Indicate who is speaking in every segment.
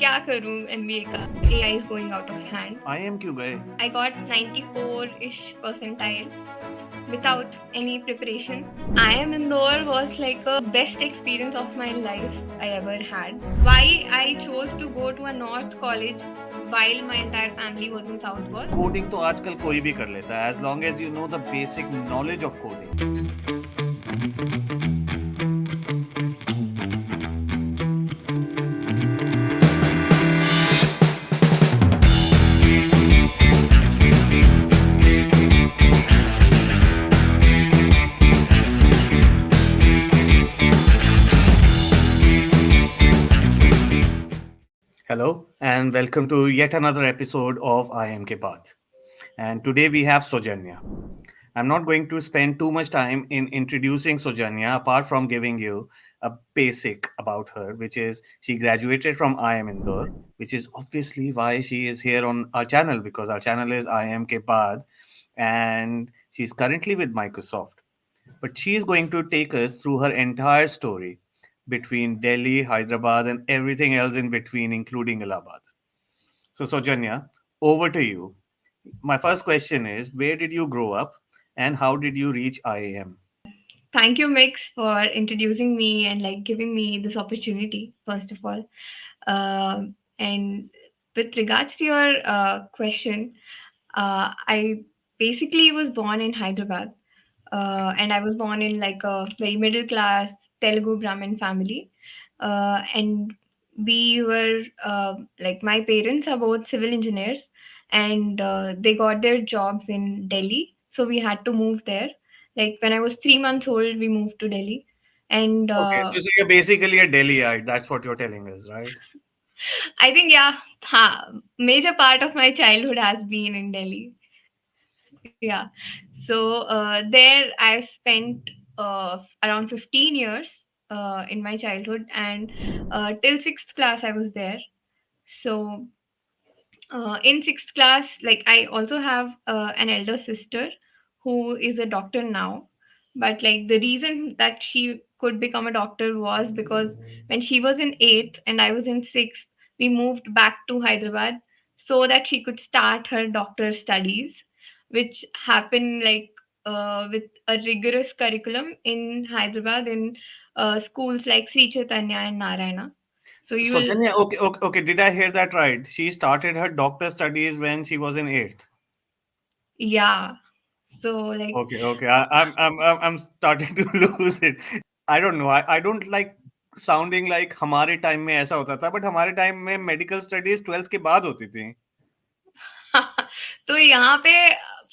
Speaker 1: क्या करूं MBA का, AI is going out of hand.
Speaker 2: IIM क्यों गए?
Speaker 1: I got 94-ish percentile without any preparation. IIM Indore was like a best experience of my life I ever had. Why I chose to go to a North college while my entire family was in South was
Speaker 2: coding तो आजकल कोई भी कर लेता है, as long as you know the basic knowledge of coding. Hello and welcome to yet another episode of IMK Path. And today we have Sojanya. I'm not going to spend too much time in introducing Sojanya apart from giving you a basic about her, which is she graduated from IIM Indore, which is obviously why she is here on our channel because our channel is IMK Path and she's currently with Microsoft. But she is going to take us through her entire story between Delhi, Hyderabad, and everything else in between, including Allahabad. So, Sojanya, over to you. My first question is where did you grow up and how did you reach IAM?
Speaker 1: thank you, Mix, for introducing me and like giving me this opportunity, first of all. And with regards to your question, I basically was born in Hyderabad, and I was born in like a very middle class Telugu Brahmin family, and we were like my parents are both civil engineers, and they got their jobs in Delhi, so we had to move there. Like when I was 3 months old, we moved to Delhi, and
Speaker 2: Okay, so you're basically a Delhiite. That's what you're telling us, right?
Speaker 1: I think yeah, major part of my childhood has been in Delhi. Yeah. So there I spent around 15 years in my childhood, and till sixth class I was there. So in sixth class, like I also have an elder sister who is a doctor now. But like the reason that she could become a doctor was because when she was in eighth and I was in sixth, we moved back to Hyderabad so that she could start her doctor studies, which happened like with a rigorous curriculum in Hyderabad in schools like Sri Chaitanya and Narayana. So you will,
Speaker 2: Sojanya, okay. Did I hear that right? She started her doctor studies when she was in eighth.
Speaker 1: yeah. So like
Speaker 2: Okay. I'm starting to lose it. I don't know. I don't like sounding like हमारे time में ऐसा होता था, but हमारे time में medical studies 12th के बाद होती थी.
Speaker 1: तो यहाँ पे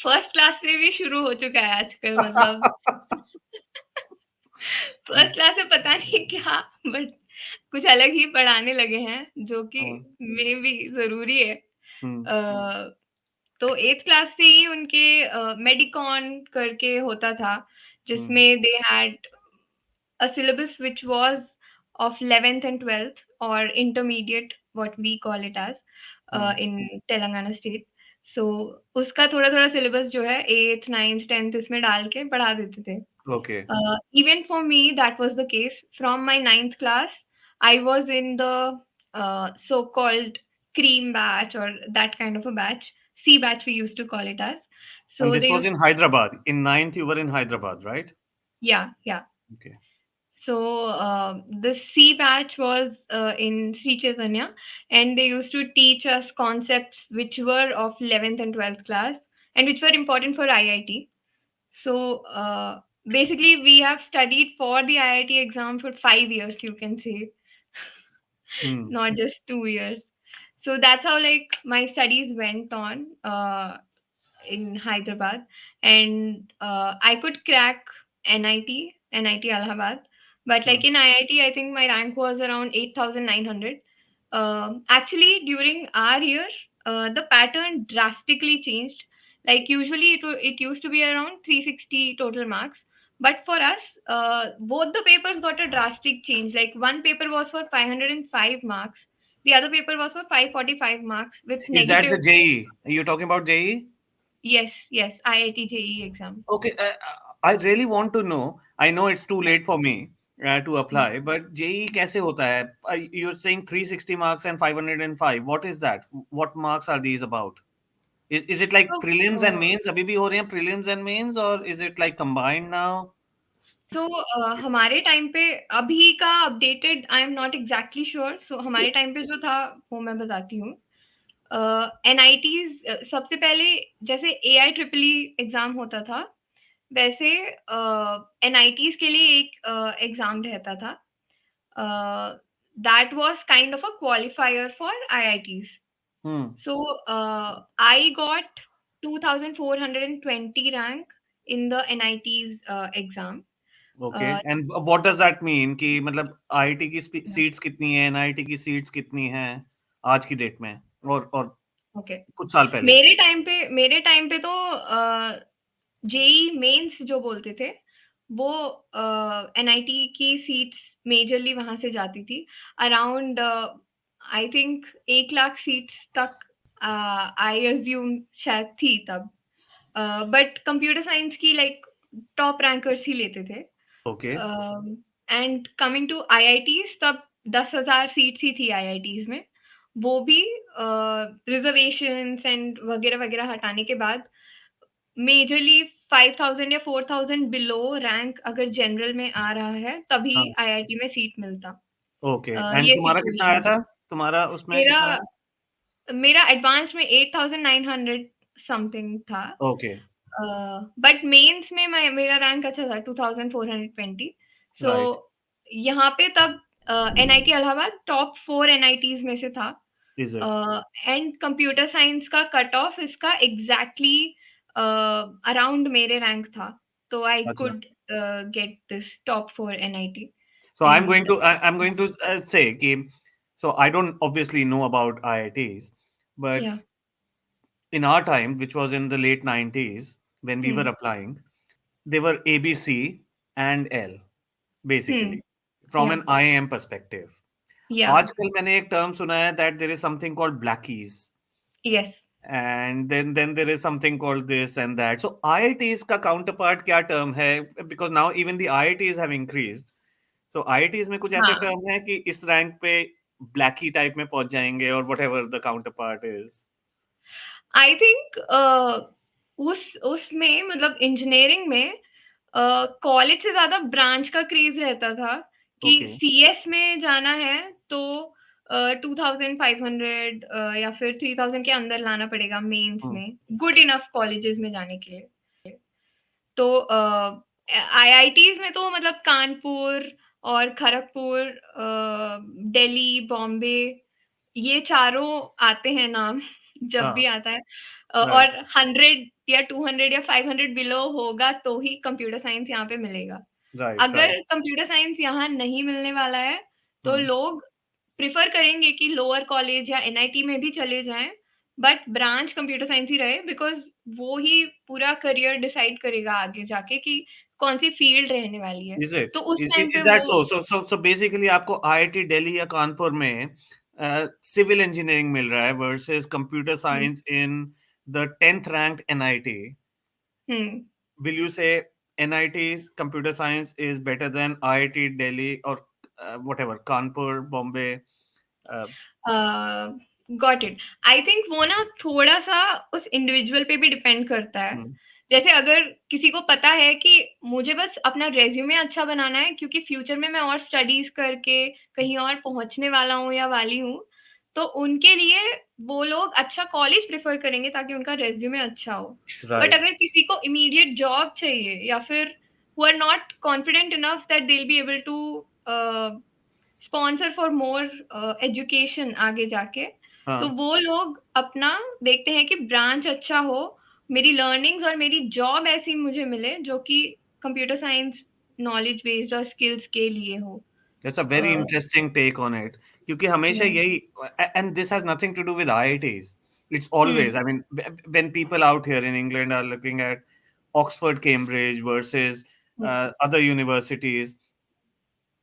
Speaker 1: फर्स्ट क्लास से भी शुरू हो चुका है आजकल मतलब फर्स्ट क्लास से पता नहीं क्या बट कुछ अलग ही पढ़ाने लगे हैं जो कि
Speaker 2: हाँ,
Speaker 1: मे भी जरूरी है
Speaker 2: हम्म,
Speaker 1: तो एट्थ क्लास से ही उनके मेडिकॉन करके होता था
Speaker 2: हम्म,
Speaker 1: जिसमें they had a syllabus which was of 11th and 12th or intermediate what we call it as
Speaker 2: hmm,
Speaker 1: in Telangana state. So उसका थोड़ा थोड़ा syllabus जो है 8th 9th 10th इसमें डाल के पढ़ा देते थे.
Speaker 2: okay.
Speaker 1: Even for me that was the case. From my ninth class I was in the so-called cream batch or that kind of a batch, C batch we used to call it as.
Speaker 2: And
Speaker 1: So
Speaker 2: this
Speaker 1: they
Speaker 2: was
Speaker 1: used,
Speaker 2: in Hyderabad. In ninth, you were in Hyderabad, right?
Speaker 1: yeah.
Speaker 2: Okay.
Speaker 1: So the C batch was in Sri Chaitanya, and they used to teach us concepts which were of 11th and 12th class, and which were important for IIT. So basically, we have studied for the IIT exam for 5 years, you can say,
Speaker 2: Hmm.
Speaker 1: not just 2 years. So that's how like my studies went on in Hyderabad, and I could crack NIT Allahabad. But
Speaker 2: Hmm.
Speaker 1: like in IIT, I think my rank was around 8,900. Actually, during our year, the pattern drastically changed. Like usually, it used to be around 360 total marks. But for us, both the papers got a drastic change. Like one paper was for 505 marks, the other paper was for 545 marks with
Speaker 2: Is that
Speaker 1: negative.
Speaker 2: the JE? Are you talking about JE?
Speaker 1: Yes, IIT JEE exam.
Speaker 2: Okay. I really want to know. I know it's too late for me, to apply. But JEE कैसे होता है? You're saying 360 marks and 505. What is that? What marks are these about? Is it like
Speaker 1: तो
Speaker 2: prelims and mains? अभी भी हो रहे हैं prelims and mains, or is it like combined now?
Speaker 1: तो हमारे टाइम पे अभी का updated I am not exactly sure, so हमारे टाइम पे जो था वो मैं बताती हूँ। एनआईटीज सबसे पहले जैसे एआई ट्रिपल ई एग्जाम होता था, वैसे एनआईटीज के लिए एक एग्जाम रहता था, that was kind of a qualifier for IITs.
Speaker 2: Hmm.
Speaker 1: So I got 2420 rank in the NIT's exam.
Speaker 2: Okay.
Speaker 1: Uh,
Speaker 2: And what does that mean? कि मतलब आईआईटी की
Speaker 1: yeah,
Speaker 2: सीट्स कितनी है, एनआईटी की सीट्स कितनी हैं आज की डेट में, और
Speaker 1: okay.
Speaker 2: कुछ साल पहले?
Speaker 1: मेरे टाइम पे तो जेई मेंस जो बोलते थे वो एनआईटी की सीट्स मेजरली वहां से जाती थी। Around I think 1 lakh seats तक आई अज्यूम शायद थी तब। बट कंप्यूटर साइंस की लाइक टॉप रैंकर्स ही लेते थे।
Speaker 2: Okay.
Speaker 1: And coming to IITs, तब 10,000 सीट्स ही थी आईआईटीज में, वो भी रिजर्वेशंस एंड वगैरह वगैरह हटाने के बाद मेजरली 5,000 या 4,000 बिलो रैंक अगर जनरल में आ रहा है तभी
Speaker 2: हाँ।
Speaker 1: आईआईटी में सीट मिलता।
Speaker 2: ओके। एंड
Speaker 1: ये
Speaker 2: तुम्हारा कितना आया
Speaker 1: सिचुएशन
Speaker 2: था?
Speaker 1: थी।
Speaker 2: तुम्हारा उसमें
Speaker 1: मेरा
Speaker 2: कितना आया?
Speaker 1: मेरा एडवांस में 8,900 समथिंग था।
Speaker 2: ओके।
Speaker 1: बट मेंस में मेरा रैंक अच्छा था 2,420। सो
Speaker 2: राइट।
Speaker 1: यहाँ पे तब एनआईटी इलाहाबाद टॉप 4 एनआईटीज में से था।
Speaker 2: Is it?
Speaker 1: And computer science का कट ऑफ इसका एग्जैक्टली अराउंड मेरे रैंक था, तो आई
Speaker 2: अच्छा।
Speaker 1: Could get this top 4 NIT
Speaker 2: So I'm
Speaker 1: in
Speaker 2: going to I'm going to say कि, so I don't obviously know about IITs, but
Speaker 1: या
Speaker 2: in our time, which was in the late 90s, when we were
Speaker 1: hmm
Speaker 2: applying, they were ABC and L,
Speaker 1: hmm
Speaker 2: basically, from
Speaker 1: या
Speaker 2: an IIM perspective.
Speaker 1: या
Speaker 2: आजकल मैंने एक term सुना है that there is something called blackies,
Speaker 1: yes.
Speaker 2: and then there is something called this and that. So IITs का counterpart क्या term है? Because now even the IITs have increased. So IITs में कुछ ऐसे
Speaker 1: हाँ,
Speaker 2: term है कि इस rank पे blackie type में पहुंच जाएंगे, or whatever the counterpart is.
Speaker 1: I think उस उसमें मतलब इंजीनियरिंग में कॉलेज से ज़्यादा ब्रांच का क्रेज़ रहता था कि
Speaker 2: Okay.
Speaker 1: सीएस में जाना है तो 2,500 या फिर 3,000 के अंदर लाना पड़ेगा मेंस
Speaker 2: Hmm.
Speaker 1: में, गुड इनफ कॉलेजेस में जाने के लिए। तो आईआईटीज़ में तो मतलब कानपुर और खड़गपुर, दिल्ली, बॉम्बे, ये चारों आते हैं नाम जब
Speaker 2: हाँ.
Speaker 1: भी आता है।
Speaker 2: Right.
Speaker 1: और 100 या 200 या 500 बिलो होगा तो ही कंप्यूटर साइंस यहाँ पे मिलेगा।
Speaker 2: Right. Right.
Speaker 1: अगर कंप्यूटर साइंस यहाँ नहीं मिलने वाला है, तो
Speaker 2: Hmm.
Speaker 1: लोग प्रेफ़र करेंगे कि लोअर कॉलेज या एनआईटी में भी चले जाएँ, बट ब्रांच कंप्यूटर साइंस ही रहे, बिकॉज़ वो ही पूरा करियर डिसाइड करेगा आगे जाके कि कौन-सी फ़ील्ड रहने वाली है।
Speaker 2: Is it?
Speaker 1: तो उस टाइम पे
Speaker 2: Is that
Speaker 1: वो
Speaker 2: so? So basically आपको IIT दिल्ली या कानपुर में सिविल इंजीनियरिंग मिल रहा है versus computer
Speaker 1: hmm,
Speaker 2: science in the 10th ranked NIT.
Speaker 1: Hmm.
Speaker 2: Will you say NIT's computer science is better than IIT Delhi or whatever Kanpur, Bombay? Uh,
Speaker 1: got it. I think वो ना थोड़ा-सा उस individual पे भी depend करता है।
Speaker 2: hmm,
Speaker 1: जैसे अगर किसी को पता है कि मुझे बस अपना रिज़्यूमे अच्छा बनाना है क्योंकि फ्यूचर में मैं और स्टडीज़ करके कहीं और पहुँचने वाला हूँ या वाली हूँ, तो उनके लिए वो लोग अच्छा कॉलेज प्रेफ़र करेंगे ताकि उनका रिज़्यूमे अच्छा हो। But
Speaker 2: right.
Speaker 1: अगर किसी को इमीडिएट जॉब चाहिए या फिर who are not confident enough that they will be able to sponsor for more education आगे जाके, तो
Speaker 2: हाँ.
Speaker 1: वो लोग अपना देखते हैं कि ब्रांच अच्छा हो, मेरी लर्निंग्स और मेरी जॉब ऐसी मुझे मिले जो कि कंप्यूटर साइंस नॉलेज बेस्ड और स्किल्स के लिए हो।
Speaker 2: That's a
Speaker 1: a,
Speaker 2: very interesting take on it. क्योंकि हमेशा
Speaker 1: या
Speaker 2: यही, and this has nothing to do with IITs. It's
Speaker 1: hmm,
Speaker 2: always, I mean, when people out here in England are looking at Oxford, Cambridge versus
Speaker 1: hmm,
Speaker 2: other universities,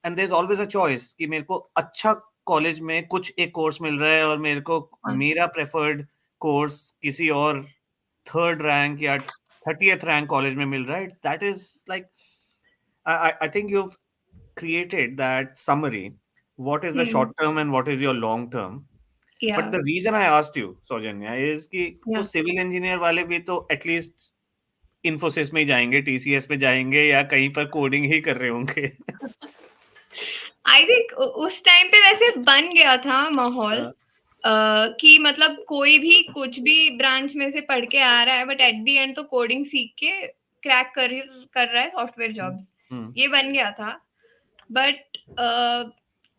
Speaker 2: and there's always a choice कि मेरे को अच्छा college में कुछ एक course मिल रहा है और मेरे को
Speaker 1: हाँ,
Speaker 2: मेरा प्रेफर्ड कोर्स किसी और थर्ड रैंक या 30th रैंक कॉलेज में मिल रहा है, that is like, I think you created that summary, what is the
Speaker 1: Hmm.
Speaker 2: short term and what is your long term. But
Speaker 1: Yeah.
Speaker 2: the reason I asked you, Saujanya, is कि वो
Speaker 1: Yeah.
Speaker 2: Civil engineer वाले भी तो at least Infosys में ही जाएंगे, TCS में जाएंगे या कहीं पर कोडिंग ही कर रहे होंगे.
Speaker 1: आई थिंक उस टाइम पे वैसे बन गया था माहौल
Speaker 2: हाँ,
Speaker 1: कि मतलब कोई भी कुछ भी ब्रांच में से पढ़ के आ रहा है बट एट द एंड तो कोडिंग सीख के क्रैक कर रहा है सॉफ्टवेयर
Speaker 2: हम्म,
Speaker 1: जॉब्स.
Speaker 2: हम्म,
Speaker 1: ये बन गया था. बट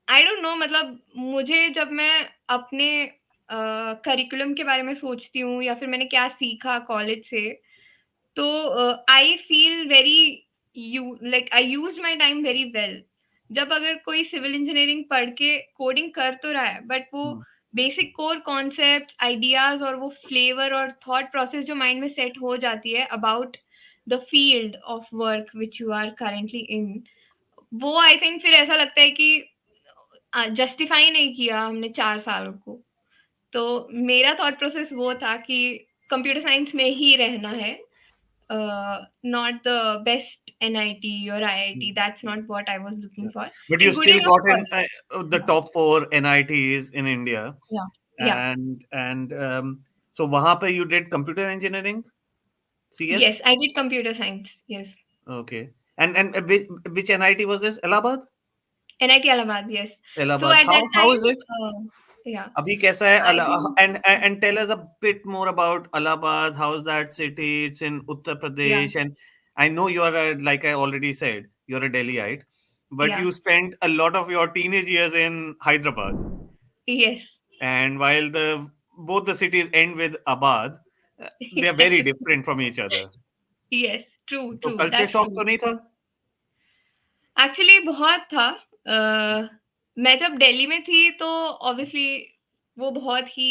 Speaker 1: आई डोंट नो, मतलब मुझे जब मैं अपने करिकुलम के बारे में सोचती हूँ या फिर मैंने क्या सीखा कॉलेज से, तो I feel very you like I used my time very well. जब अगर कोई सिविल इंजीनियरिंग पढ़ के कोडिंग कर तो रहा है बट वो
Speaker 2: hmm,
Speaker 1: basic core concepts ideas और वो फ्लेवर और थॉट प्रोसेस जो माइंड में सेट हो जाती है about the field of work which you are currently in, वो आई थिंक फिर ऐसा लगता है कि जस्टिफाई नहीं किया हमने 4 सालों को. तो मेरा थॉट प्रोसेस वो था कि कंप्यूटर साइंस में ही रहना है. Not the best NIT or IIT.
Speaker 2: Hmm.
Speaker 1: That's not what I was looking for.
Speaker 2: But you
Speaker 1: A good
Speaker 2: still
Speaker 1: enough
Speaker 2: got in
Speaker 1: college.
Speaker 2: the
Speaker 1: Yeah,
Speaker 2: top four NITs in India,
Speaker 1: yeah, yeah.
Speaker 2: and so वहाँ पे you did computer engineering, CS.
Speaker 1: Yes, I did computer science. Yes,
Speaker 2: Okay, and which NIT was this? Allahabad.
Speaker 1: NIT Allahabad. Yes. So
Speaker 2: Allahabad.
Speaker 1: at that
Speaker 2: How is
Speaker 1: time,
Speaker 2: it?
Speaker 1: yeah,
Speaker 2: अभी कैसा है
Speaker 1: I think
Speaker 2: and tell us a bit more about Allahabad. How's that city? It's in Uttar
Speaker 1: yeah,
Speaker 2: Pradesh, and I know you are like I already said, you're a Delhiite, but
Speaker 1: yeah,
Speaker 2: you spent a lot of your teenage years in Hyderabad.
Speaker 1: yes,
Speaker 2: And while the both the cities end with Abad, they are very
Speaker 1: yes,
Speaker 2: different from each other.
Speaker 1: yes. True,
Speaker 2: So
Speaker 1: true.
Speaker 2: culture
Speaker 1: That's
Speaker 2: shock
Speaker 1: true.
Speaker 2: तो नहीं था?
Speaker 1: Actually बहुत था. मैं जब दिल्ली में थी तो ऑब्वियसली वो बहुत ही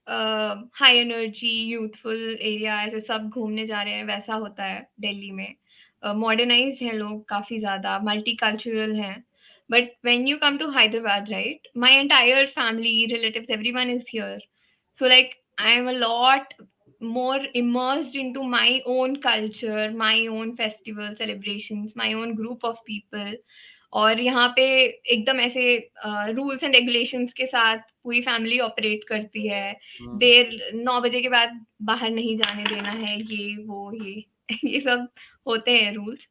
Speaker 1: हाई एनर्जी यूथफुल एरिया, ऐसे सब घूमने जा रहे हैं वैसा होता है दिल्ली में. मॉडर्नाइज्ड हैं लोग काफ़ी ज़्यादा, मल्टीकल्चरल हैं. But when you come to Hyderabad, right, my entire family, relatives, everyone is here. So like I am a lot more immersed into my own culture, my own festival celebrations, my own group of people. और यहाँ पे एकदम ऐसे rules and regulations के साथ पूरी family operate करती है.
Speaker 2: Hmm.
Speaker 1: देर 9 बजे के बाद बाहर नहीं जाने देना है, ये वो ये ये सब होते हैं रूल्स.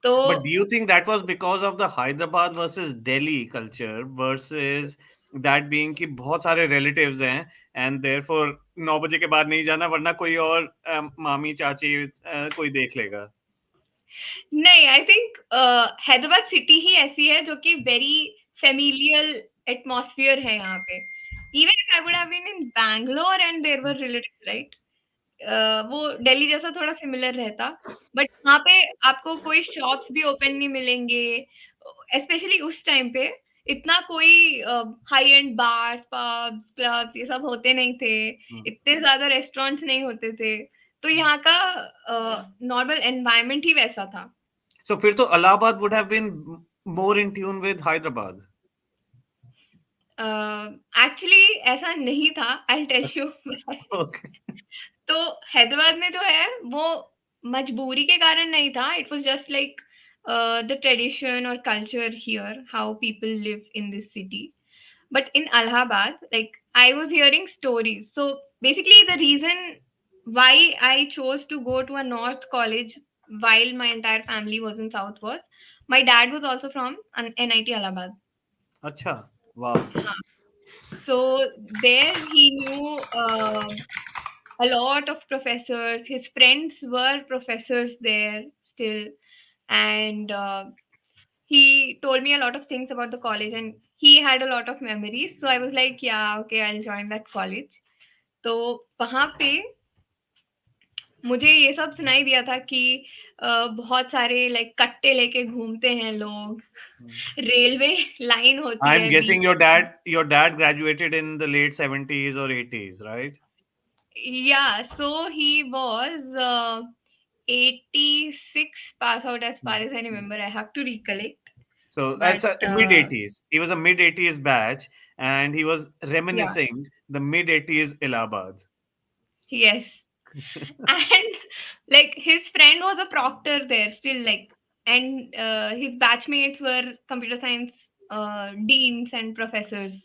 Speaker 1: तो
Speaker 2: But do you think that was because of the Hyderabad versus Delhi culture versus that being कि बहुत सारे relatives हैं and therefore 9 बजे के बाद नहीं जाना वरना कोई और मामी चाची कोई देख लेगा.
Speaker 1: नहीं, आई थिंक हैदराबाद सिटी ही ऐसी है जो कि वेरी फेमिलियल एटमॉस्फियर है यहाँ पे. Even if I would have been in Bangalore and there were relatives, right, वो दिल्ली जैसा थोड़ा सिमिलर रहता. बट यहाँ पे आपको कोई शॉप्स भी ओपन नहीं मिलेंगे, स्पेशली उस टाइम पे. इतना कोई high and bars, pubs, clubs ये सब होते नहीं थे.
Speaker 2: Hmm.
Speaker 1: इतने ज्यादा रेस्टोरेंट्स नहीं होते थे. तो यहाँ का नॉर्मल एनवायरनमेंट ही वैसा था.
Speaker 2: So फिर तो Allahabad would have been more in tune with Hyderabad.
Speaker 1: Actually ऐसा नहीं था, आई टेल
Speaker 2: अच्छा,
Speaker 1: यू.
Speaker 2: okay.
Speaker 1: तो हैदराबाद में जो है वो मजबूरी के कारण नहीं था. It was just like the tradition और culture here, how people live in this city. But in Allahabad, like I was hearing stories. So basically, the reason why I chose to go to a North college while my entire family was in South was my dad was also from an NIT Allahabad.
Speaker 2: अच्छा, wow.
Speaker 1: Huh. So there he knew a lot of professors. His friends were professors there still, and he told me a lot of things about the college, and he had a lot of memories. So I was like, yeah, okay, I'll join that college. तो वहाँ पे मुझे ये सब सुनाई दिया था कि बहुत सारे लाइक कट्टे लेके घूमते हैं लोग.
Speaker 2: Hmm.
Speaker 1: रेलवे लाइन होती
Speaker 2: I'm
Speaker 1: है
Speaker 2: guessing
Speaker 1: बीच
Speaker 2: your
Speaker 1: में.
Speaker 2: dad graduated in the late 70s or 80s, right?
Speaker 1: Yeah, so he was 86 pass out as far
Speaker 2: Hmm.
Speaker 1: as I remember. I have to recollect.
Speaker 2: So that's
Speaker 1: But
Speaker 2: a mid 80s. He was a mid 80s batch and he was
Speaker 1: yeah,
Speaker 2: reminiscing the mid 80s Allahabad.
Speaker 1: yes. And like his friend was a proctor there still, like and his batchmates were computer science deans and professors.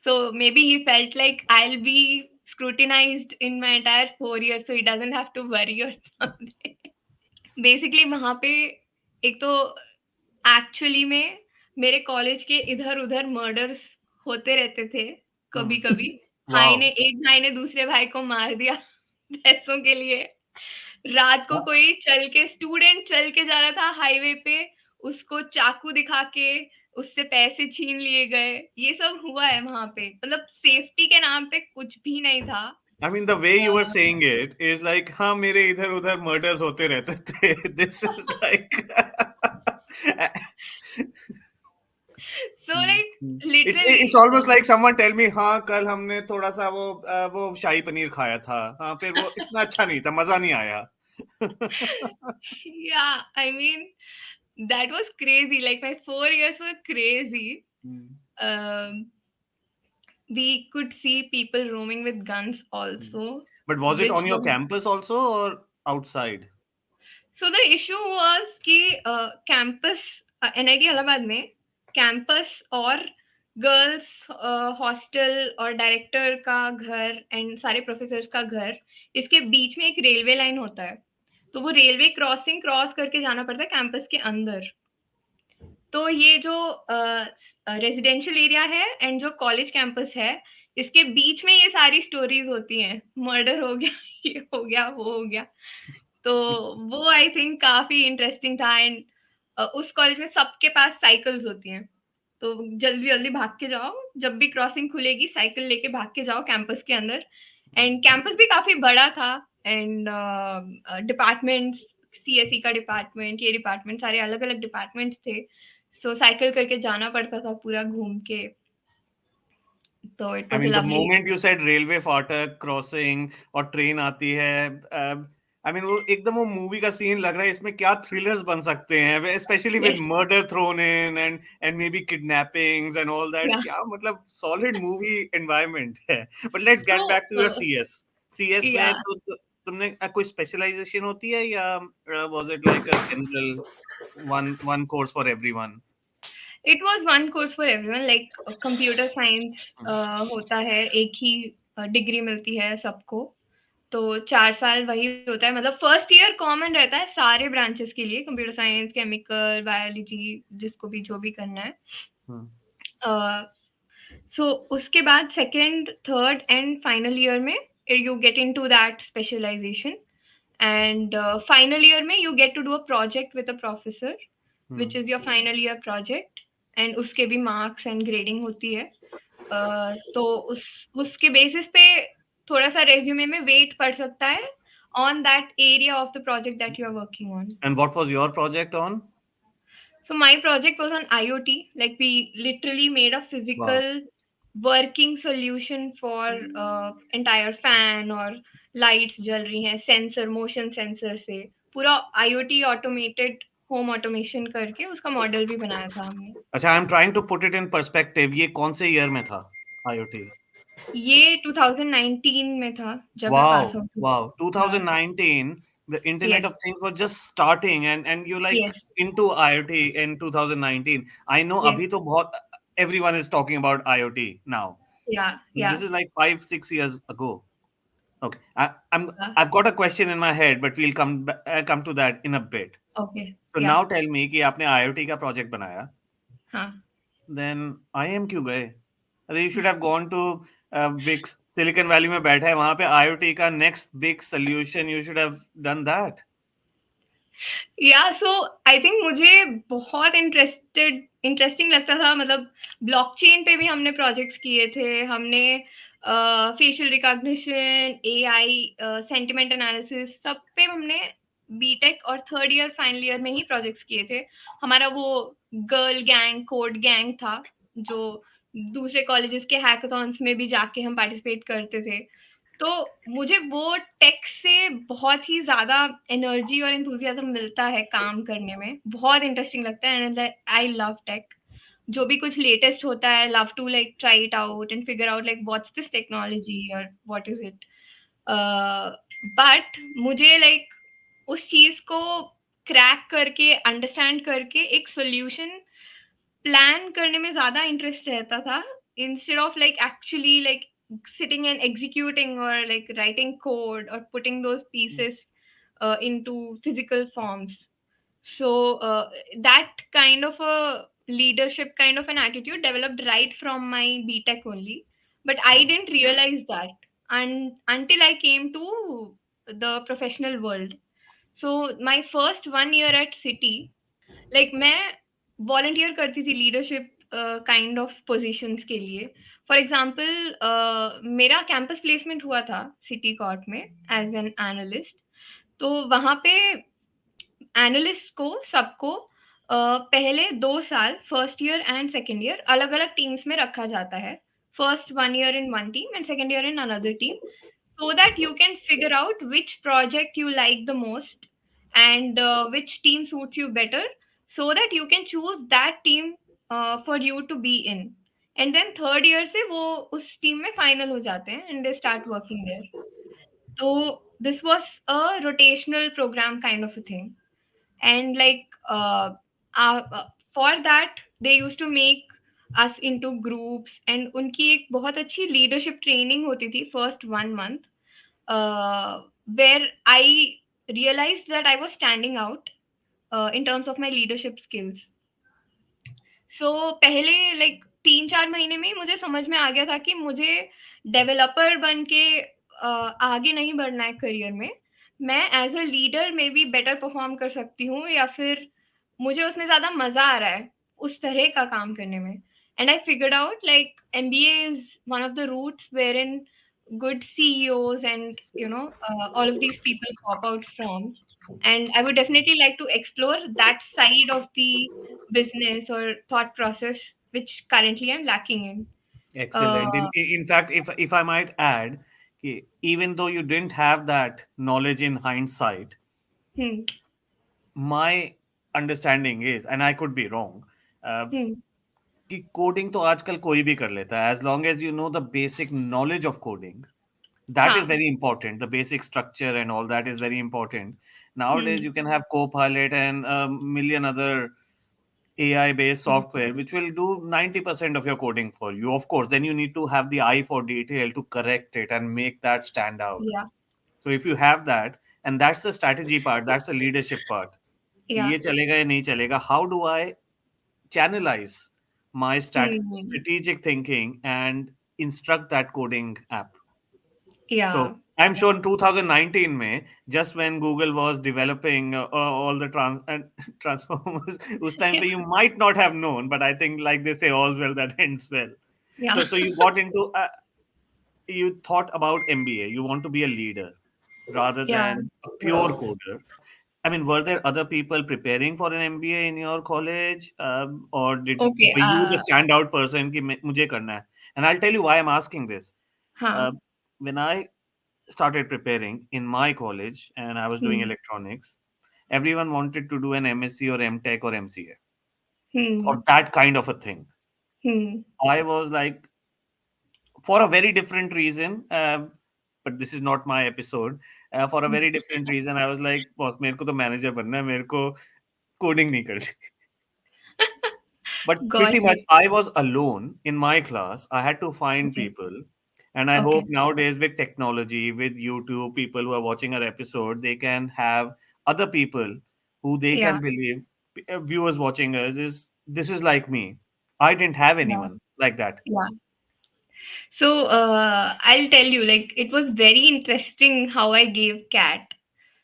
Speaker 1: So maybe he felt like I'll be scrutinized in my entire 4 years, so he doesn't have to worry or something. Basically वहां पे एक तो actually में मेरे college के इधर-उधर murders होते रहते थे,
Speaker 2: Hmm.
Speaker 1: कभी-कभी।
Speaker 2: Wow.
Speaker 1: एक भाई ने दूसरे भाई को मार दिया पैसों के लिए। रात को कोई स्टूडेंट चल के जा रहा था हाईवे पे, उसको चाकू दिखा के उससे पैसे छीन लिए गए। ये सब हुआ है वहाँ पे। मतलब सेफ्टी के नाम पे कुछ भी नहीं था।
Speaker 2: I mean, the way you were saying it is like, हाँ मेरे इधर उधर murders होते रहते थे. This is like,
Speaker 1: so like
Speaker 2: it's
Speaker 1: literally
Speaker 2: almost like someone tell me, हाँ कल हमने थोड़ा सा वो शाही पनीर खाया था. हाँ फिर वो इतना अच्छा नहीं था, मजा नहीं आया.
Speaker 1: yeah, I mean, that was crazy. Like my 4 years were crazy. Um, we could see people roaming with guns also,
Speaker 2: But was it
Speaker 1: which
Speaker 2: on your
Speaker 1: was
Speaker 2: campus also or outside?
Speaker 1: so the issue was कि campus NIT Allahabad में campus और girls hostel और director का घर and सारे professors का घर, इसके बीच में एक रेलवे लाइन होता है। तो वो रेलवे क्रॉसिंग क्रॉस करके जाना पड़ता है कैंपस के अंदर। तो ये जो रेजिडेंशियल एरिया है एंड जो कॉलेज कैंपस है, इसके बीच में ये सारी स्टोरीज होती हैं। मर्डर हो गया, ये हो गया, वो हो गया। तो वो आई थिंक काफ़ी इंटरेस्टिंग था एंड उस कॉलेज में सबके पास साइकिल्स होती हैं। तो जल्दी-जल्दी भाग के जाओ, जब भी क्रॉसिंग खुलेगी साइकिल लेके भाग के जाओ कैंपस के अंदर। एंड कैंपस भी काफ़ी बड़ा था एंड डिपार्टमेंट्स, सीएसई का डिपार्टमेंट, ये डिपार्टमेंट, सारे अलग-अलग डिपार्टमेंट्स थे। सो साइकिल करके जाना पड़ता था पूरा घूम के। तो it
Speaker 2: I
Speaker 1: was a
Speaker 2: mean, the
Speaker 1: lovely
Speaker 2: moment you said railway फाटक क्रॉसिंग और ट्रेन आती है, आई मीन वो एकदम वो मूवी का सीन लग रहा है. इसमें क्या थ्रिलर्स बन सकते हैं, specially with
Speaker 1: yes,
Speaker 2: murder thrown in and may be kidnappings and all that.
Speaker 1: या
Speaker 2: क्या मतलब सॉलिड मूवी एनवायरनमेंट है. But let's
Speaker 1: so
Speaker 2: get back to your CS. CS
Speaker 1: या
Speaker 2: में तो तुमने कोई स्पेशलाइजेशन होती है या was it like a general one one course for everyone?
Speaker 1: It was one course for everyone like computer science होता है, एक ही डिग्री मिलती है सबको। तो 4 साल वही होता है, मतलब फर्स्ट ईयर कॉमन रहता है सारे ब्रांचेस के लिए, कंप्यूटर साइंस, केमिकल, बायोलॉजी, जिसको भी जो भी करना है। सो उसके बाद second, third and final year में you get into that specialization and final year में you get to do a project with a professor which is your final year project and उसके भी मार्क्स एंड ग्रेडिंग होती है। तो उसके basis पे थोड़ा सा रेज्यूमे में वेट पड़ सकता है on that area of the project that you are working on.
Speaker 2: And what was your project on?
Speaker 1: So my project was on IoT. Like we literally made a
Speaker 2: Wow.
Speaker 1: physical working solution for entire fan और lights जल रही हैं sensor, motion sensor से पूरा IoT automated home automation करके उसका model भी बनाया था हमने।
Speaker 2: अच्छा, I am trying to put it in perspective. ये कौन से ईयर में था आईओटी?
Speaker 1: ये 2019 में था जब मैं पास
Speaker 2: Wow,
Speaker 1: आउट हुई।
Speaker 2: wow.
Speaker 1: या
Speaker 2: 2019, the Internet
Speaker 1: yes,
Speaker 2: of Things was just starting, and you like
Speaker 1: yes,
Speaker 2: into IoT in 2019. I know
Speaker 1: yes,
Speaker 2: अभी तो बहुत everyone is talking about IoT now.
Speaker 1: या
Speaker 2: This is like 5-6 years ago. Okay, I've got a question in my head, but we'll come to that in a bit.
Speaker 1: Okay,
Speaker 2: So
Speaker 1: या
Speaker 2: now tell me कि आपने IoT का project बनाया,
Speaker 1: हाँ।
Speaker 2: then IM क्यों गए? अरे you should have gone to Wix, Silicon Valley में बैठा है वहां पे IoT का next big solution. You should have done that.
Speaker 1: या सो आई थिंक मुझे बहुत इंटरेस्टिंग लगता था, मतलब ब्लॉकचेन पे भी हमने प्रोजेक्ट्स किए थे हमने, facial recognition, AI, sentiment analysis, सब पे हमने बीटेक और थर्ड ईयर फाइनल ईयर में ही प्रोजेक्ट्स किए थे। हमारा वो गर्ल गैंग, कोड गैंग था जो दूसरे कॉलेजेस के हैकाथॉन्स में भी जाके हम पार्टिसिपेट करते थे। तो मुझे वो टेक से बहुत ही ज़्यादा एनर्जी और एंथुसियाज़्म मिलता है काम करने में, बहुत इंटरेस्टिंग लगता है एंड आई लव टेक। जो भी कुछ लेटेस्ट होता है, love to like try it out and figure out like what's this technology और व्हाट इज़ इट। बट मुझे लाइक उस चीज़ को क्रैक करके, अंडरस्टैंड करके एक सॉल्यूशन प्लान करने में ज़्यादा इंटरेस्ट रहता था, instead of like actually like sitting and executing or like writing code or putting those pieces into physical forms. So that kind of a leadership kind of an attitude developed right from my BTech only, but I didn't realize that until I came to the professional world. So my first 1 year at City, like मैं volunteer करती थी leadership kind of positions के लिए. For example मेरा campus placement हुआ था city court में as an analyst. तो वहाँ पे एनालिस्ट को सबको पहले 2 साल first year and second year अलग अलग टीम्स में रखा जाता है. First 1 year in one team and second year in another team, so that you can figure out which project you like the most and which team suits you better, so that you can choose that team for you to be in. And then third year से वो उस team में final हो जाते हैं and they start working there. So this was a rotational program kind of a thing. And like for that they used to make us into groups, and उनकी एक बहुत अच्छी leadership training होती थी first 1 month, where I realized that I was standing out in terms of my leadership skills. सो पहले like 3-4 महीने में ही मुझे समझ में आ गया था कि मुझे डेवलपर बन के आगे नहीं बढ़ना है करियर में. मैं एज अ लीडर में भी बेटर परफॉर्म कर सकती हूँ, या फिर मुझे उसमें ज़्यादा मज़ा आ रहा है उस तरह का काम करने में. And I figured out like MBA is one of the routes where in good CEOs and all of these people pop out from. And I would definitely like to explore that side of the business or thought process which currently I'm lacking in.
Speaker 2: Excellent.
Speaker 1: Uh,
Speaker 2: In fact, if I might add, even though you didn't have that knowledge in hindsight,
Speaker 1: hmm,
Speaker 2: my understanding is, and I could be wrong, uh,
Speaker 1: hmm,
Speaker 2: कि coding तो आजकल कोई भी कर लेता है, as long as you know the basic knowledge of coding. That is
Speaker 1: हाँ,
Speaker 2: very important. The basic structure and all that is very important. Nowadays,
Speaker 1: hmm,
Speaker 2: you can have Copilot and a million other AI based
Speaker 1: hmm,
Speaker 2: software which will do 90% of your coding for you. Of course, then you need to have the eye for detail to correct it and make that stand out.
Speaker 1: yeah,
Speaker 2: So if you have that, and that's the strategy part, that's the leadership part. कि
Speaker 1: yeah,
Speaker 2: ये चलेगा या नहीं चलेगा, how do I channelize my
Speaker 1: hmm,
Speaker 2: strategic thinking and instruct that coding app?
Speaker 1: yeah,
Speaker 2: So I'm sure in 2019 May, just when Google was developing all the transformers, उस time
Speaker 1: yeah,
Speaker 2: पे you might not have known, but I think like they say, all's well that ends well.
Speaker 1: yeah,
Speaker 2: So you got into you thought about MBA. You want to be a leader rather
Speaker 1: yeah.
Speaker 2: than a pure coder. I mean, were there other people preparing for an MBA in your college, or
Speaker 1: Okay.
Speaker 2: were you the standout person कि मुझे करना है? And I'll tell you why I'm asking this.
Speaker 1: हाँ,
Speaker 2: Uh, when I started preparing in my college and I was doing
Speaker 1: hmm,
Speaker 2: electronics, everyone wanted to do an MSc or MTech or MCA
Speaker 1: hmm,
Speaker 2: or that kind of a thing.
Speaker 1: hmm,
Speaker 2: I was like, for a very different reason, but this is not my episode. For a very different reason, I was like, boss, मेरे को तो manager बनना है, मेरे को coding नहीं करनी. But
Speaker 1: got
Speaker 2: pretty much,
Speaker 1: it.
Speaker 2: I was alone in my class. I had to find
Speaker 1: Okay,
Speaker 2: people. And I hope
Speaker 1: okay,
Speaker 2: nowadays, with technology, with YouTube, people who are watching our episode, they can have other people who they
Speaker 1: yeah,
Speaker 2: can believe, viewers watching us, is this is like me. I didn't have
Speaker 1: yeah,
Speaker 2: anyone like that.
Speaker 1: yeah. So I'll tell you, like it was very interesting how I gave cat.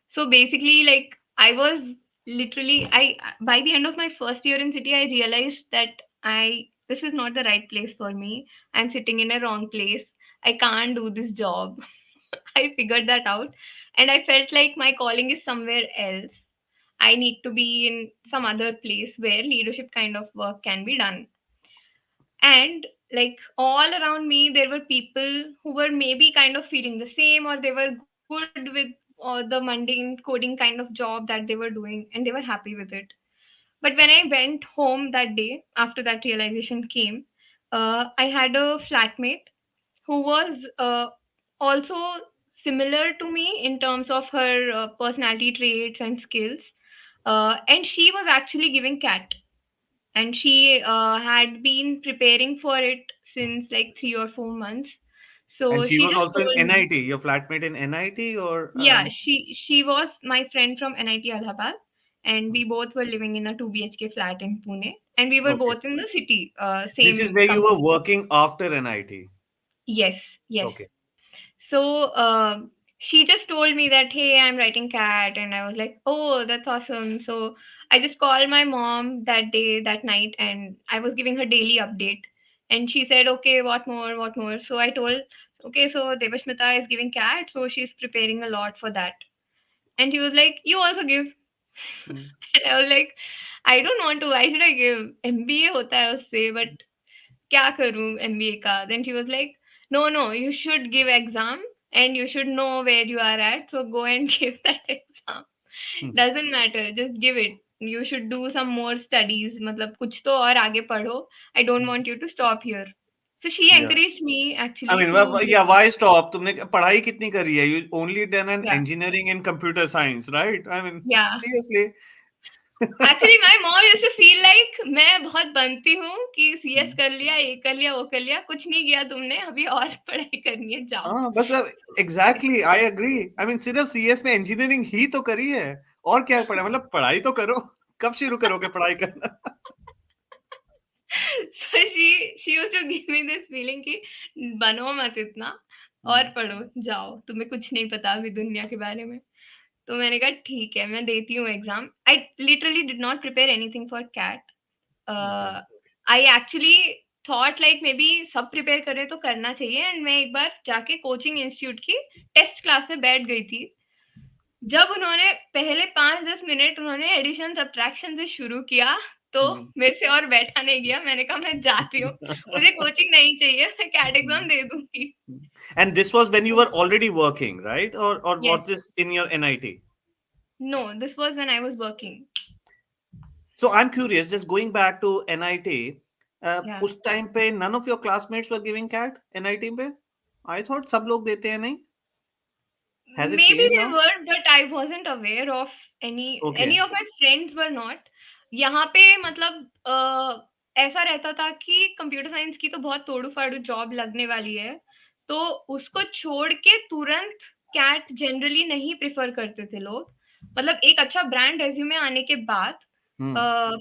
Speaker 1: So basically, like I was literally, I by the end of my first year in city, I realized that I this is not the right place for me. I'm sitting in a wrong place. I can't do this job. I figured that out, and I felt like my calling is somewhere else. I need to be in some other place where leadership kind of work can be done. And like all around me there were people who were maybe kind of feeling the same, or they were good with the mundane coding kind of job that they were doing and they were happy with it. But when I went home that day after that realization came, I had a flatmate who was also similar to me in terms of her personality traits and skills. And she was actually giving cat, and she had been preparing for it since like 3 or 4 months.
Speaker 2: And
Speaker 1: So
Speaker 2: she
Speaker 1: she
Speaker 2: was
Speaker 1: just
Speaker 2: also in
Speaker 1: told me,
Speaker 2: NIT, your flatmate in NIT, or
Speaker 1: yeah, she was my friend from NIT Allahabad, and we both were living in a 2 BHK flat in Pune, and we were
Speaker 2: okay.
Speaker 1: both in the city,
Speaker 2: This is
Speaker 1: same
Speaker 2: where you were
Speaker 1: company.
Speaker 2: working after NIT.
Speaker 1: Yes, yes.
Speaker 2: Okay.
Speaker 1: So she just told me that, hey, I'm writing cat, and I was like, oh, that's awesome. So I just called my mom that day, that night, and I was giving her daily update. And she said, okay, what more, what more? So I told, okay, so Devashmita is giving cat, so she's preparing a lot for that. And she was like, you also give.
Speaker 2: Hmm.
Speaker 1: And I was like, I don't want to. Why should I give? MBA होता है उससे, but क्या करूं MBA का? Then she was like, no, no, you should give exam and you should know where you are at. So go and give that exam.
Speaker 2: Hmm.
Speaker 1: Doesn't matter, just give it. You should do some more studies. मतलब कुछ तो और आगे पढ़ो. I don't
Speaker 2: Hmm.
Speaker 1: want you to stop here. So she
Speaker 2: Yeah.
Speaker 1: encouraged me
Speaker 2: I
Speaker 1: actually
Speaker 2: mean,
Speaker 1: to give.
Speaker 2: yeah, why stop? तुमने पढ़ाई कितनी करी है? You only done an
Speaker 1: Yeah,
Speaker 2: engineering in computer science, right? I mean,
Speaker 1: yeah.
Speaker 2: seriously.
Speaker 1: Actually my mom used to feel like मैं बहुत बनती हूँ कि सीएस
Speaker 2: Hmm.
Speaker 1: कर लिया, ये कर लिया, वो कर लिया, कुछ नहीं किया तुमने, अभी और पढ़ाई करनी है, जाओ।
Speaker 2: हाँ, बस exactly I agree. I mean सिर्फ सीएस में इंजीनियरिंग ही तो करी है, और क्या पढ़ा? मतलब पढ़ाई तो करो। कब शुरू करोगे पढ़ाई करना?
Speaker 1: So she used to give me this feeling कि बनो मत इतना और
Speaker 2: Hmm.
Speaker 1: पढ़ो, जाओ, तुम्हें कुछ नहीं पता अभी दुनिया के बारे में। तो मैंने कहा ठीक है, मैं देती हूँ exam. I literally did not prepare anything for CAT.
Speaker 2: Okay.
Speaker 1: I actually thought like may be सब प्रिपेयर करे तो करना चाहिए, एंड मैं एक बार जाके कोचिंग इंस्टीट्यूट की टेस्ट क्लास में बैठ गई थी। जब उन्होंने पहले 5-10 मिनट उन्होंने एडिशन सब्ट्रैक्शन से शुरू किया, तो
Speaker 2: Hmm.
Speaker 1: मेरे से और बैठा नहीं गया। मैंने कहा मैं जा रही हूँ, मुझे कोचिंग नहीं चाहिए, मैं कैट
Speaker 2: Hmm.
Speaker 1: एग्जाम दे दूंगी।
Speaker 2: And this was when you were already working, right? Or was
Speaker 1: yes,
Speaker 2: this in your NIT?
Speaker 1: No, this was when I was working.
Speaker 2: So I'm curious, just going back to NIT,
Speaker 1: या,
Speaker 2: उस time पे none of your classmates were giving CAT NIT पे? I thought सब लोग देते हैं, नहीं? Has it
Speaker 1: maybe
Speaker 2: changed
Speaker 1: they
Speaker 2: now?
Speaker 1: were, but I wasn't aware of any
Speaker 2: Okay.
Speaker 1: of my friends were not। यहाँ पे मतलब ऐसा रहता था कि कंप्यूटर साइंस की तो बहुत तोड़ू-फाड़ू जॉब लगने वाली है, तो उसको छोड़ के तुरंत कैट जनरली नहीं प्रेफ़र करते थे लोग। मतलब एक अच्छा ब्रांड रिज़्यूमे आने के बाद
Speaker 2: Hmm.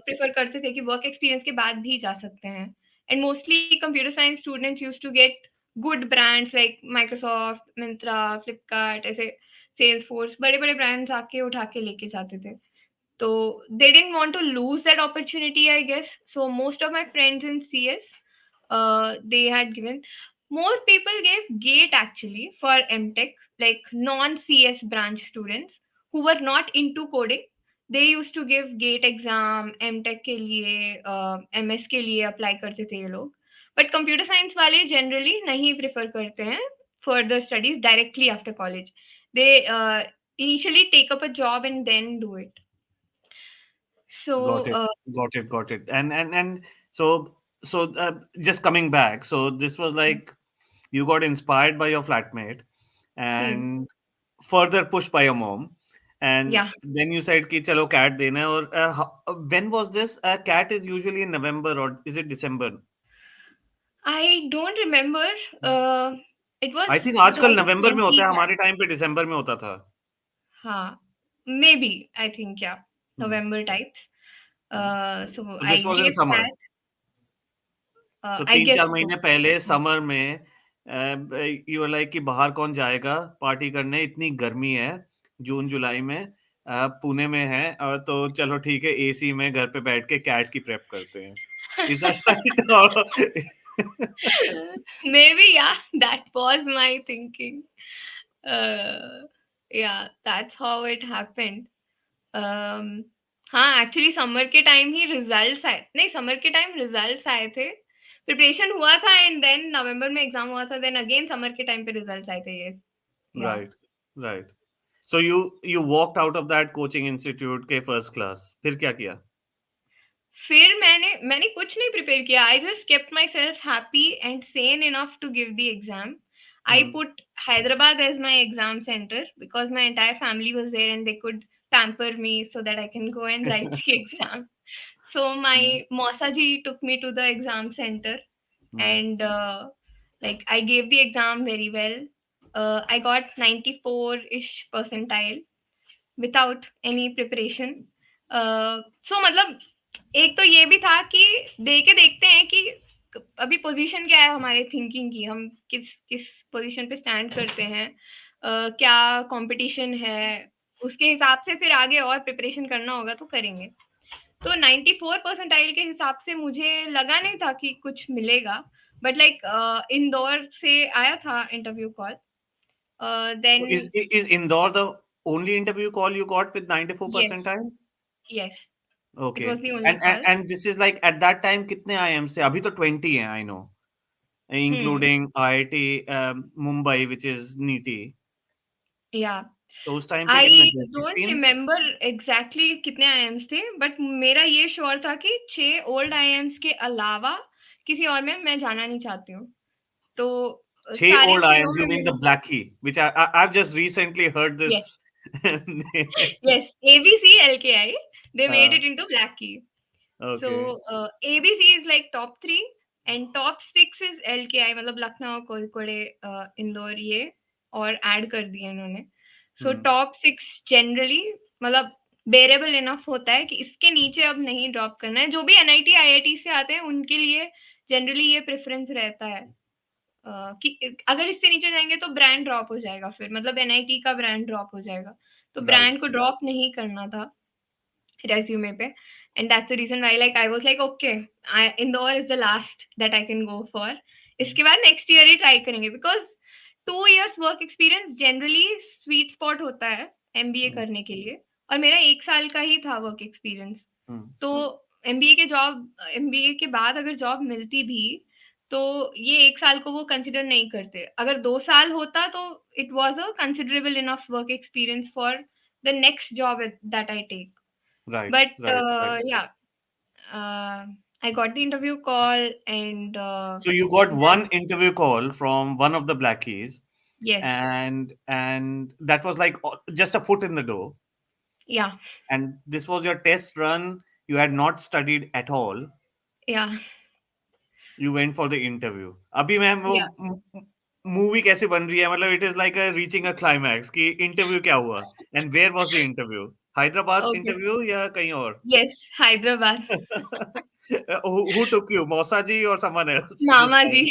Speaker 1: प्रेफ़र करते थे कि वर्क एक्सपीरियंस के बाद भी जा सकते हैं। And mostly computer science students used to get good brands like Microsoft, Myntra, Flipkart, ऐसे सेल्सफोर्स, बड़े-बड़े ब्रांड्स आके उठा के लेके जाते थे। So they didn't want to lose that opportunity, I guess. So most of my friends in CS, they had given. More people gave GATE actually for MTech, like non-CS branch students who were not into coding. They used to give GATE exam, MTech के लिए, MS के लिए apply करते थे ये लोग. But computer science वाले generally नहीं prefer करते हैं further studies directly after college. They initially take up a job and then do it. So,
Speaker 2: Got it. Got it. Got it. And so just coming back. So this was like you got inspired by your flatmate
Speaker 1: hmm,
Speaker 2: and further pushed by your mom. And
Speaker 1: yeah,
Speaker 2: then you said कि चलो cat देना है, और when was this? Cat is usually in November, or is it December?
Speaker 1: I don't remember. Uh, it was
Speaker 2: I think आजकल नवंबर में होता
Speaker 1: 2020
Speaker 2: है,
Speaker 1: that.
Speaker 2: हमारे टाइम पे दिसंबर में होता था।
Speaker 1: हाँ, maybe I think yeah,
Speaker 2: Hmm.
Speaker 1: November types.
Speaker 2: Hmm.
Speaker 1: So
Speaker 2: So
Speaker 1: I
Speaker 2: this was in
Speaker 1: gave
Speaker 2: summer.
Speaker 1: that.
Speaker 2: So
Speaker 1: I guess
Speaker 2: 3-4
Speaker 1: so.
Speaker 2: महीने पहले
Speaker 1: Hmm.
Speaker 2: समर में यू वर लाइक कि बाहर कौन जाएगा पार्टी करने, इतनी गर्मी है जून जुलाई में, पुणे में है, तो चलो ठीक है एसी में घर पे बैठ के कैट की प्रेप करते हैं। Is that right?
Speaker 1: Maybe yeah, that was my thinking. Uh, yeah, that's how it happened. um, हाँ, एक्चुअली समर के टाइम ही रिजल्ट्स आए, नहीं, समर के टाइम रिजल्ट्स आए थे, प्रिपरेशन हुआ था, एंड देन नवंबर में एग्जाम हुआ था, देन अगेन समर के टाइम पे रिजल्ट्स आए थे। Yes, yeah.
Speaker 2: Right, right. So you walked out of that coaching institute के फर्स्ट क्लास, फिर क्या किया?
Speaker 1: फिर मैंने कुछ नहीं प्रिपेयर किया। I just kept myself happy and sane enough to give the exam. I
Speaker 2: hmm.
Speaker 1: Put Hyderabad as my exam center because my entire family was there and they could pamper me so that I can go and write the exam. So my
Speaker 2: Mm,
Speaker 1: Mausa ji took me to the exam center,
Speaker 2: mm.
Speaker 1: and like I gave the exam very well. I got 94-ish percentile without any preparation. So मतलब एक तो ये भी था कि दे के देखते हैं कि अभी पोजीशन क्या है हमारे थिंकिंग की, हम किस किस पोजीशन पे स्टैंड करते हैं, क्या कंपटीशन है, उसके हिसाब से फिर आगे और प्रिपरेशन करना होगा तो करेंगे। तो 94 परसेंटाइल के हिसाब से मुझे लगा नहीं था कि कुछ मिलेगा, बट लाइक इंदौर से आया था interview call.
Speaker 2: So
Speaker 1: then
Speaker 2: is Indore the only interview call you got with 94
Speaker 1: yes,
Speaker 2: percentile?
Speaker 1: Yes, it
Speaker 2: Okay.
Speaker 1: Was the only call.
Speaker 2: And this is like at that time कितने IIM से? अभी तो 20 हैं, I know,
Speaker 1: hmm,
Speaker 2: including IIT Mumbai, which is NITI.
Speaker 1: या
Speaker 2: So उस time पे कितने
Speaker 1: आई
Speaker 2: थे?
Speaker 1: डोंट
Speaker 2: 16?
Speaker 1: रिमेम्बर एग्जैक्टली कितने आईएम्स थे, बट मेरा ये श्योर था कि 6 ओल्ड आईएम्स के अलावा किसी और में मैं जाना नहीं चाहती हूँ। तो
Speaker 2: छह
Speaker 1: सारे
Speaker 2: old
Speaker 1: 6
Speaker 2: IIMs, you
Speaker 1: में
Speaker 2: mean the
Speaker 1: मेरे
Speaker 2: Blackie, which I've just recently heard
Speaker 1: yes,
Speaker 2: this name.
Speaker 1: Yes, ABC, LKI, they made
Speaker 2: Uh,
Speaker 1: it into black की। So
Speaker 2: okay.
Speaker 1: ABC is like top 3 and top 6 is LKI, मतलब लखनऊ, कोझिकोड, इंदौर, ये और add कर दिए इन्होंने। सो
Speaker 2: Hmm.
Speaker 1: Top 6 generally मतलब बेरेबल enough होता है कि इसके नीचे अब नहीं ड्रॉप करना है। जो भी एनआईटी आईआईटी से आते हैं उनके लिए जनरली ये प्रेफरेंस रहता है कि अगर इससे नीचे जाएंगे तो ब्रांड ड्रॉप हो जाएगा, फिर मतलब एनआईटी का ब्रांड ड्रॉप हो जाएगा, तो
Speaker 2: Right.
Speaker 1: ब्रांड को ड्रॉप नहीं करना था resume पे, and that's the reason why like I was like okay, Indore is the last that I can go for। इसके बाद नेक्स्ट ईयर ही ट्राई करेंगे, because 2 years work experience generally sweet spot होता है MBA
Speaker 2: Hmm.
Speaker 1: करने के लिए, और मेरा 1 साल का ही था वर्क एक्सपीरियंस।
Speaker 2: Hmm.
Speaker 1: तो एमबीए के बाद अगर जॉब मिलती भी तो ये 1 साल को वो कंसिडर नहीं करते। अगर 2 साल होता तो it was a considerable enough work experience for the next job that I take.
Speaker 2: Right.
Speaker 1: But
Speaker 2: Right. Right.
Speaker 1: yeah, I got the interview call, and
Speaker 2: So you got
Speaker 1: then,
Speaker 2: one interview call from one of the Blackies,
Speaker 1: yes,
Speaker 2: and that was like just a foot in the door.
Speaker 1: yeah,
Speaker 2: And this was your test run. You had not studied at all.
Speaker 1: yeah,
Speaker 2: You went for the interview. अभी ma'am वो
Speaker 1: yeah.
Speaker 2: Movie कैसे बन रही है, मतलब it is like reaching a climax कि interview क्या हुआ and where was the interview? Hyderabad
Speaker 1: Okay.
Speaker 2: Interview या कहीं और?
Speaker 1: Yes, Hyderabad.
Speaker 2: who took you, Mausa ji or someone else this
Speaker 1: Mama
Speaker 2: time?
Speaker 1: ji.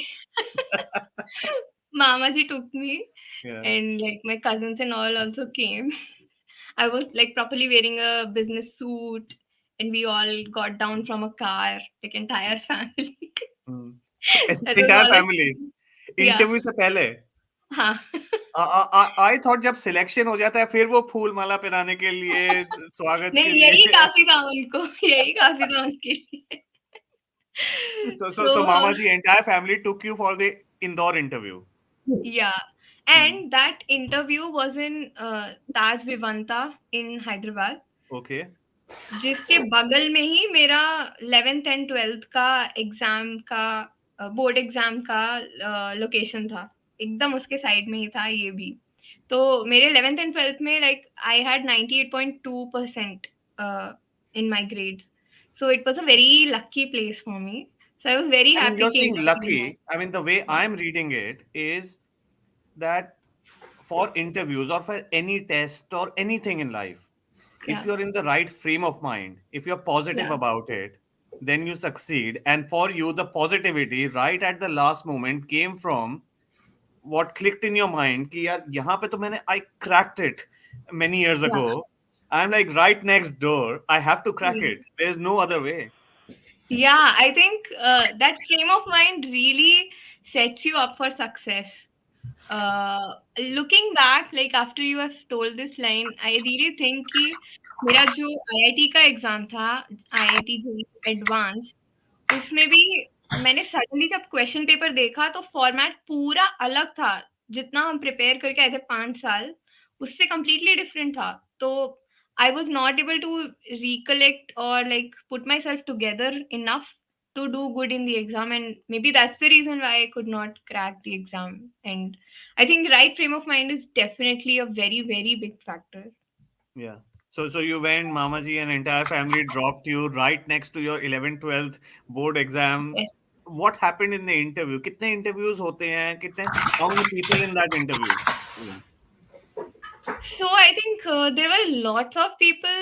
Speaker 1: Mama ji took me,
Speaker 2: Yeah.
Speaker 1: and like my cousins and all also came. I was like properly wearing a business suit, and we all got down from a car, like entire family.
Speaker 2: Hmm.
Speaker 1: That was
Speaker 2: Entire
Speaker 1: all a
Speaker 2: family
Speaker 1: yeah.
Speaker 2: Interview से पहले?
Speaker 1: हाँ.
Speaker 2: I thought जब selection हो जाता है फिर वो फूल माला पहनाने के लिए, स्वागत के
Speaker 1: नहीं, यही
Speaker 2: लिए।
Speaker 1: काफ़ी था उनको, यही काफ़ी था उनके लिए।
Speaker 2: So
Speaker 1: So,
Speaker 2: Mama ji, entire family took you for the Indore interview.
Speaker 1: yeah,
Speaker 2: Hmm.
Speaker 1: and that interview was in Taj Vivanta in Hyderabad,
Speaker 2: Okay.
Speaker 1: जिसके बगल में ही मेरा 11th एंड 12th का एग्ज़ाम का बोर्ड एग्ज़ाम का लोकेशन था। एकदम उसके साइड में ही था ये भी। तो मेरे 11th एंड 12th में like I had 98.2% in my grades. So it was a very lucky place for me. So I was very
Speaker 2: I mean,
Speaker 1: happy
Speaker 2: you're
Speaker 1: कि
Speaker 2: saying
Speaker 1: interview हुआ।
Speaker 2: lucky. I mean, the way
Speaker 1: Yeah,
Speaker 2: I'm reading it is that for interviews or for any test or anything in life, if
Speaker 1: yeah,
Speaker 2: you're in the right frame of mind, if you're positive
Speaker 1: yeah,
Speaker 2: about it, then you succeed. And for you, the positivity right at the last moment came from what clicked in your mind कि यार यहाँ पे तो मैंने I cracked it many years
Speaker 1: yeah.
Speaker 2: ago. I'm like right next door. I have to crack
Speaker 1: Mm.
Speaker 2: it. There's no other way.
Speaker 1: Yeah, I think that frame of mind really sets you up for success. Looking back, like after you have told this line, I really think कि मेरा जो IIT का exam था, IIT JEE advance, उसमें भी मैंने suddenly जब question paper देखा तो फॉर्मेट पूरा अलग था। जितना हम प्रिपेयर करके आए थे 5 साल, उससे कंप्लीटली डिफरेंट था। तो I was not able to recollect और like put myself together enough to do good in the exam, and maybe that's the reason why I could not crack the exam. And I think the right frame of mind is definitely a very, very big factor.
Speaker 2: Yeah. So you went, Mamaji and entire family dropped you right next to your 11th, 12th board exam.
Speaker 1: Yes.
Speaker 2: What happened in the interview? कितने interviews होते हैं? कितने? How many people in that interview? Yeah.
Speaker 1: So I think there were lots of people.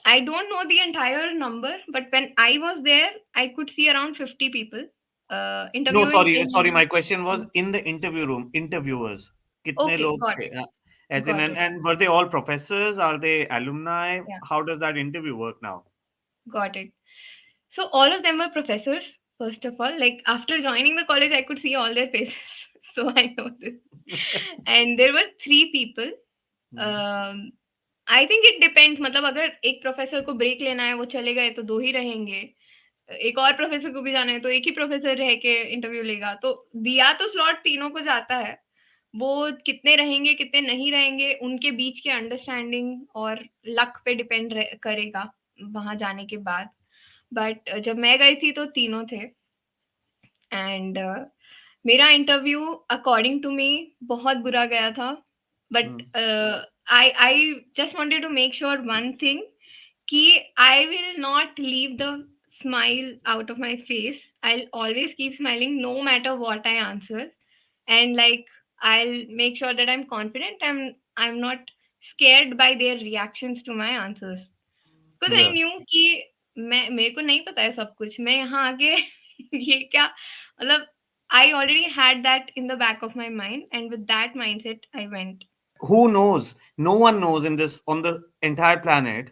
Speaker 1: I don't know the entire number, but when I was there, I could see around 50 people
Speaker 2: No,
Speaker 1: interviewing
Speaker 2: sorry.
Speaker 1: in.
Speaker 2: My question was in the interview room. Interviewers, कितने
Speaker 1: Okay,
Speaker 2: लोग
Speaker 1: got
Speaker 2: थे?
Speaker 1: it,
Speaker 2: As in,
Speaker 1: got it.
Speaker 2: and were they all professors? Are they alumni?
Speaker 1: Yeah,
Speaker 2: How does that interview work now?
Speaker 1: got it. So all of them were professors. First of all, like after joining the college, I could see all their faces, so I know this. And there were three people.
Speaker 2: Hmm.
Speaker 1: I think it depends, मतलब अगर एक professor को break लेना है वो चले गए तो दो ही रहेंगे, एक और प्रोफेसर को भी जाना है तो एक ही प्रोफेसर रह के इंटरव्यू लेगा, तो दिया तो स्लॉट तीनों को जाता है। वो कितने रहेंगे कितने नहीं रहेंगे उनके बीच के अंडरस्टैंडिंग और लक पे डिपेंड करेगा वहां जाने के बाद। बट जब मैं गई थी तो तीनों थे। एंड मेरा इंटरव्यू अकॉर्डिंग टू मी बहुत बुरा गया था। But
Speaker 2: Hmm.
Speaker 1: I just wanted to make sure one thing कि I will not leave the smile out of my face. I'll always keep smiling no matter what I answer. And like I'll make sure that I'm confident. I'm not scared by their reactions to my answers. Because I
Speaker 2: Yeah.
Speaker 1: knew कि मैं मेरे को नहीं पता है सब कुछ। मैं यहाँ आके ये क्या मतलब I already had that in the back of my mind, and with that mindset I went.
Speaker 2: Who knows? No one knows in this on the entire planet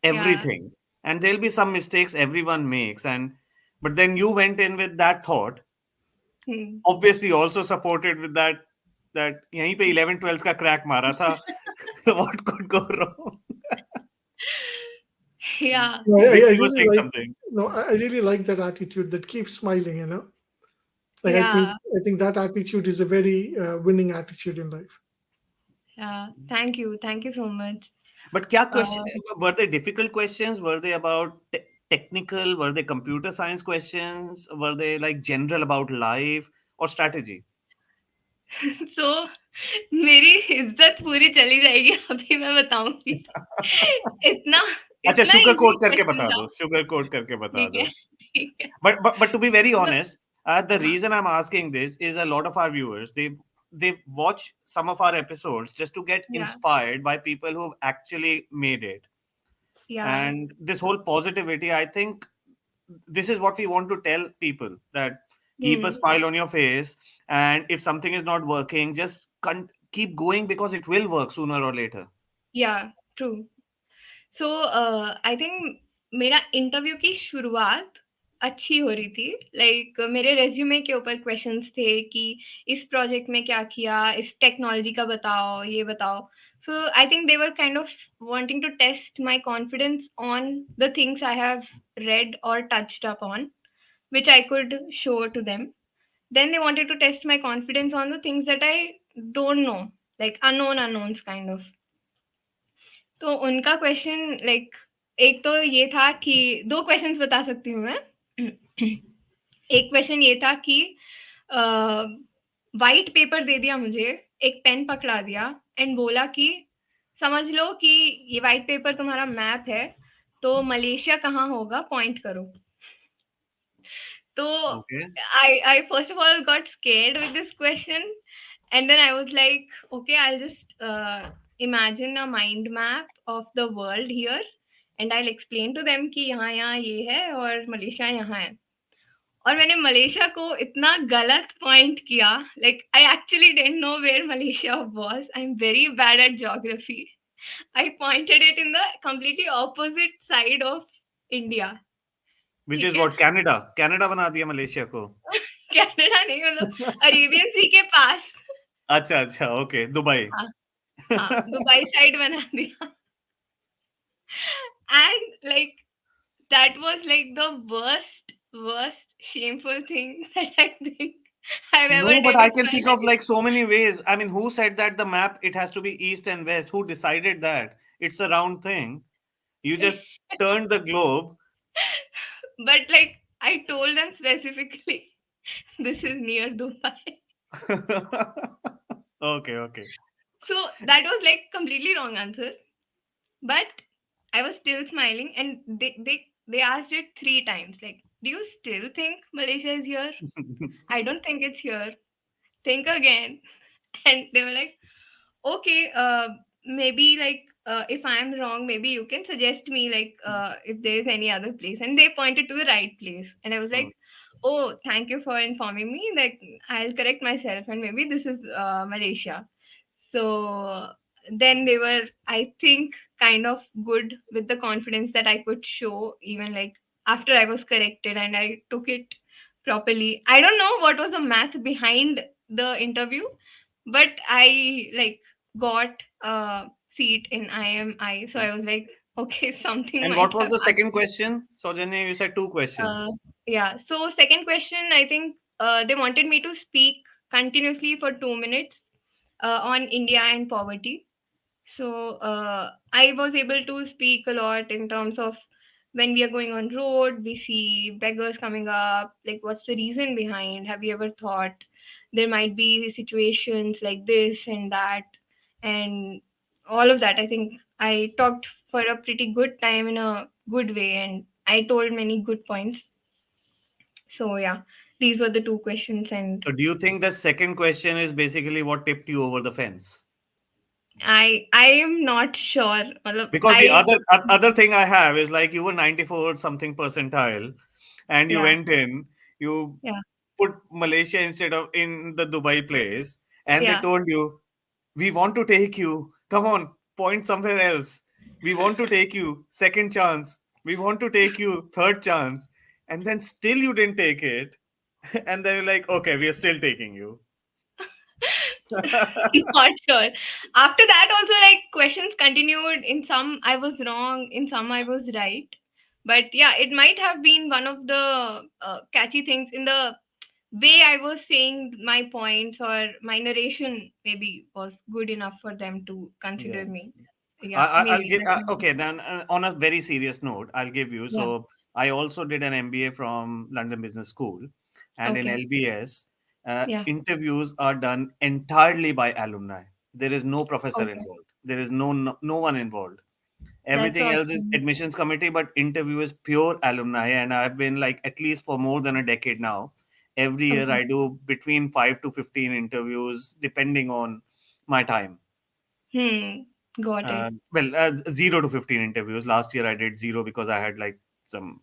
Speaker 1: Yeah.
Speaker 2: everything, and there'll be some mistakes everyone makes. And but then you went in with that thought,
Speaker 1: Hmm.
Speaker 2: obviously also supported with that यहीं पे 11 12th का crack मारा था. What could go wrong?
Speaker 1: Yeah.
Speaker 3: No,
Speaker 2: Dix,
Speaker 3: I
Speaker 2: you were
Speaker 3: really
Speaker 2: saying
Speaker 3: like.
Speaker 2: something.
Speaker 3: No, I really like that attitude that keeps smiling. Like
Speaker 1: Yeah.
Speaker 3: I think that attitude is a very winning attitude in life.
Speaker 1: Yeah. Thank you. Thank you so much.
Speaker 2: But क्या question,
Speaker 1: Uh,
Speaker 2: were they difficult questions? Were they about technical? Were they computer science questions? Were they like general about life or strategy?
Speaker 1: so मेरी इज्जत पूरी चली जाएगी अभी मैं बताऊंगी। इतना
Speaker 2: अच्छा,
Speaker 1: इतना
Speaker 2: शुगर
Speaker 1: इजी
Speaker 2: कोट करके
Speaker 1: क्वेश्चन
Speaker 2: बता
Speaker 1: था।
Speaker 2: दो, शुगर कोट करके बता
Speaker 1: ठीक है,
Speaker 2: दो.
Speaker 1: ठीक है।
Speaker 2: But to be very
Speaker 1: तो
Speaker 2: honest, the
Speaker 1: हाँ,
Speaker 2: reason I'm asking this is a lot of our viewers they watch some of our episodes just to get
Speaker 1: या
Speaker 2: inspired by people who've actually made it.
Speaker 1: या
Speaker 2: And this whole positivity, I think this is what we want to tell people, that keep a
Speaker 1: hmm,
Speaker 2: smile on your face, and if something is not working, just keep going because it will work sooner or later.
Speaker 1: या true. So I think मेरा interview की शुरुआत अच्छी हो रही थी। Like मेरे resume के ऊपर क्वेश्चंस थे कि इस प्रोजेक्ट में क्या किया, इस टेक्नोलॉजी का बताओ, ये बताओ। So I think they were kind of wanting to test my confidence on the things I have read or touched upon, which I could show to them. Then they wanted to test my confidence on the things that I don't know, like unknown unknowns kind of. तो उनका question like एक तो ये था कि 2 questions बता सकती हूँ मैं। एक क्वेश्चन ये था कि अ, व्हाइट पेपर दे दिया मुझे, एक पेन पकड़ा दिया एंड बोला कि समझ लो कि ये व्हाइट पेपर तुम्हारा मैप है, तो मलेशिया कहाँ होगा पॉइंट करो। तो
Speaker 2: Okay.
Speaker 1: I first of all got scared with this question, and then I was like, okay, I'll just imagine a mind map of the world here, and I'll explain to them कि यहाँ यहाँ ये है और Malaysia यहाँ है। और मैंने मलेशिया को इतना गलत पॉइंट किया, like I actually didn't know where Malaysia was. I'm very bad at geography. I pointed it in the completely opposite side of India.
Speaker 2: Which
Speaker 1: ठीक
Speaker 2: is
Speaker 1: है।
Speaker 2: what, Canada बना दिया मलेशिया को.
Speaker 1: कनाडा नहीं, मतलब अरेबियन सी के पास।
Speaker 2: अच्छा अच्छा, ओके, दुबई.
Speaker 1: हाँ, हाँ, दुबई साइड बना दिया। And like that was like the worst shameful thing that I think I have ever
Speaker 2: No, but
Speaker 1: did
Speaker 2: I
Speaker 1: in
Speaker 2: can
Speaker 1: my
Speaker 2: think of
Speaker 1: life.
Speaker 2: like so many ways. I mean, who said that the map it has to be east and west? Who decided that? It's a round thing. You just turned the globe.
Speaker 1: But like I told them specifically this is near Dubai.
Speaker 2: Okay, okay.
Speaker 1: So that was like completely wrong answer. But I was still smiling, and they asked it 3 times. Like, do you still think Malaysia is here? I don't think it's here. Think again. And they were like, okay, maybe like if I'm wrong, maybe you can suggest me like if there is any other place. And they pointed to the right place, and I was
Speaker 2: Hmm.
Speaker 1: like, oh, thank you for informing me. Like, I'll correct myself, and maybe this is Malaysia. So then they were, I think, kind of good with the confidence that I could show, even like after I was corrected and I took it properly. I don't know what was the math behind the interview, but I like got a seat in IMI. So I was like, okay, something
Speaker 2: And
Speaker 1: might
Speaker 2: what was
Speaker 1: have
Speaker 2: the second
Speaker 1: happened.
Speaker 2: question? Saujanya, you said two
Speaker 1: Uh,
Speaker 2: questions.
Speaker 1: yeah. So second question, I think they wanted me to speak continuously for 2 minutes on India and poverty. So I was able to speak a lot in terms of when we are going on road, we see beggars coming up. Like, what's the reason behind? Have you ever thought there might be situations like this and that, and all of that? I think I talked for a pretty good time in a good way, and I told many good points. So yeah, these were the two questions, and
Speaker 2: So do you think the second question is basically what tipped you over the fence?
Speaker 1: I am not sure. Matlab,
Speaker 2: Because the other thing I have is like you were 94 something percentile, and you
Speaker 1: yeah,
Speaker 2: went in, you
Speaker 1: yeah,
Speaker 2: put Malaysia instead of in the Dubai place, and they
Speaker 1: yeah.
Speaker 2: told you, "We want to take you. Come on, point somewhere else. We want to take you second chance. We want to take you third chance." And then still you didn't take it, and they're like, "Okay, we are still taking you."
Speaker 1: Not sure. After that, also like questions continued. In some, I was wrong. In some, I was right. But yeah, it might have been one of the catchy things in the way I was saying my points, or my narration maybe was good enough for them to consider
Speaker 2: Yeah.
Speaker 1: me. Yeah,
Speaker 2: I'll
Speaker 1: maybe
Speaker 2: give
Speaker 1: that might be.
Speaker 2: okay then on a very serious note I'll give you
Speaker 1: Yeah.
Speaker 2: so I also did an MBA from London Business School, and in
Speaker 1: Okay.
Speaker 2: LBS
Speaker 1: Yeah.
Speaker 2: interviews are done entirely by alumni. There is no professor
Speaker 1: Okay.
Speaker 2: involved, there is no one involved.
Speaker 1: That's
Speaker 2: Everything else is
Speaker 1: awesome.
Speaker 2: admissions committee, but interview is pure alumni, and I've been like at least for more than a decade now. Every year
Speaker 1: Okay.
Speaker 2: I do between 5 to 15 interviews depending on my time.
Speaker 1: Hmm. Got it.
Speaker 2: 0 to 15 interviews. Last year I did zero because I had like some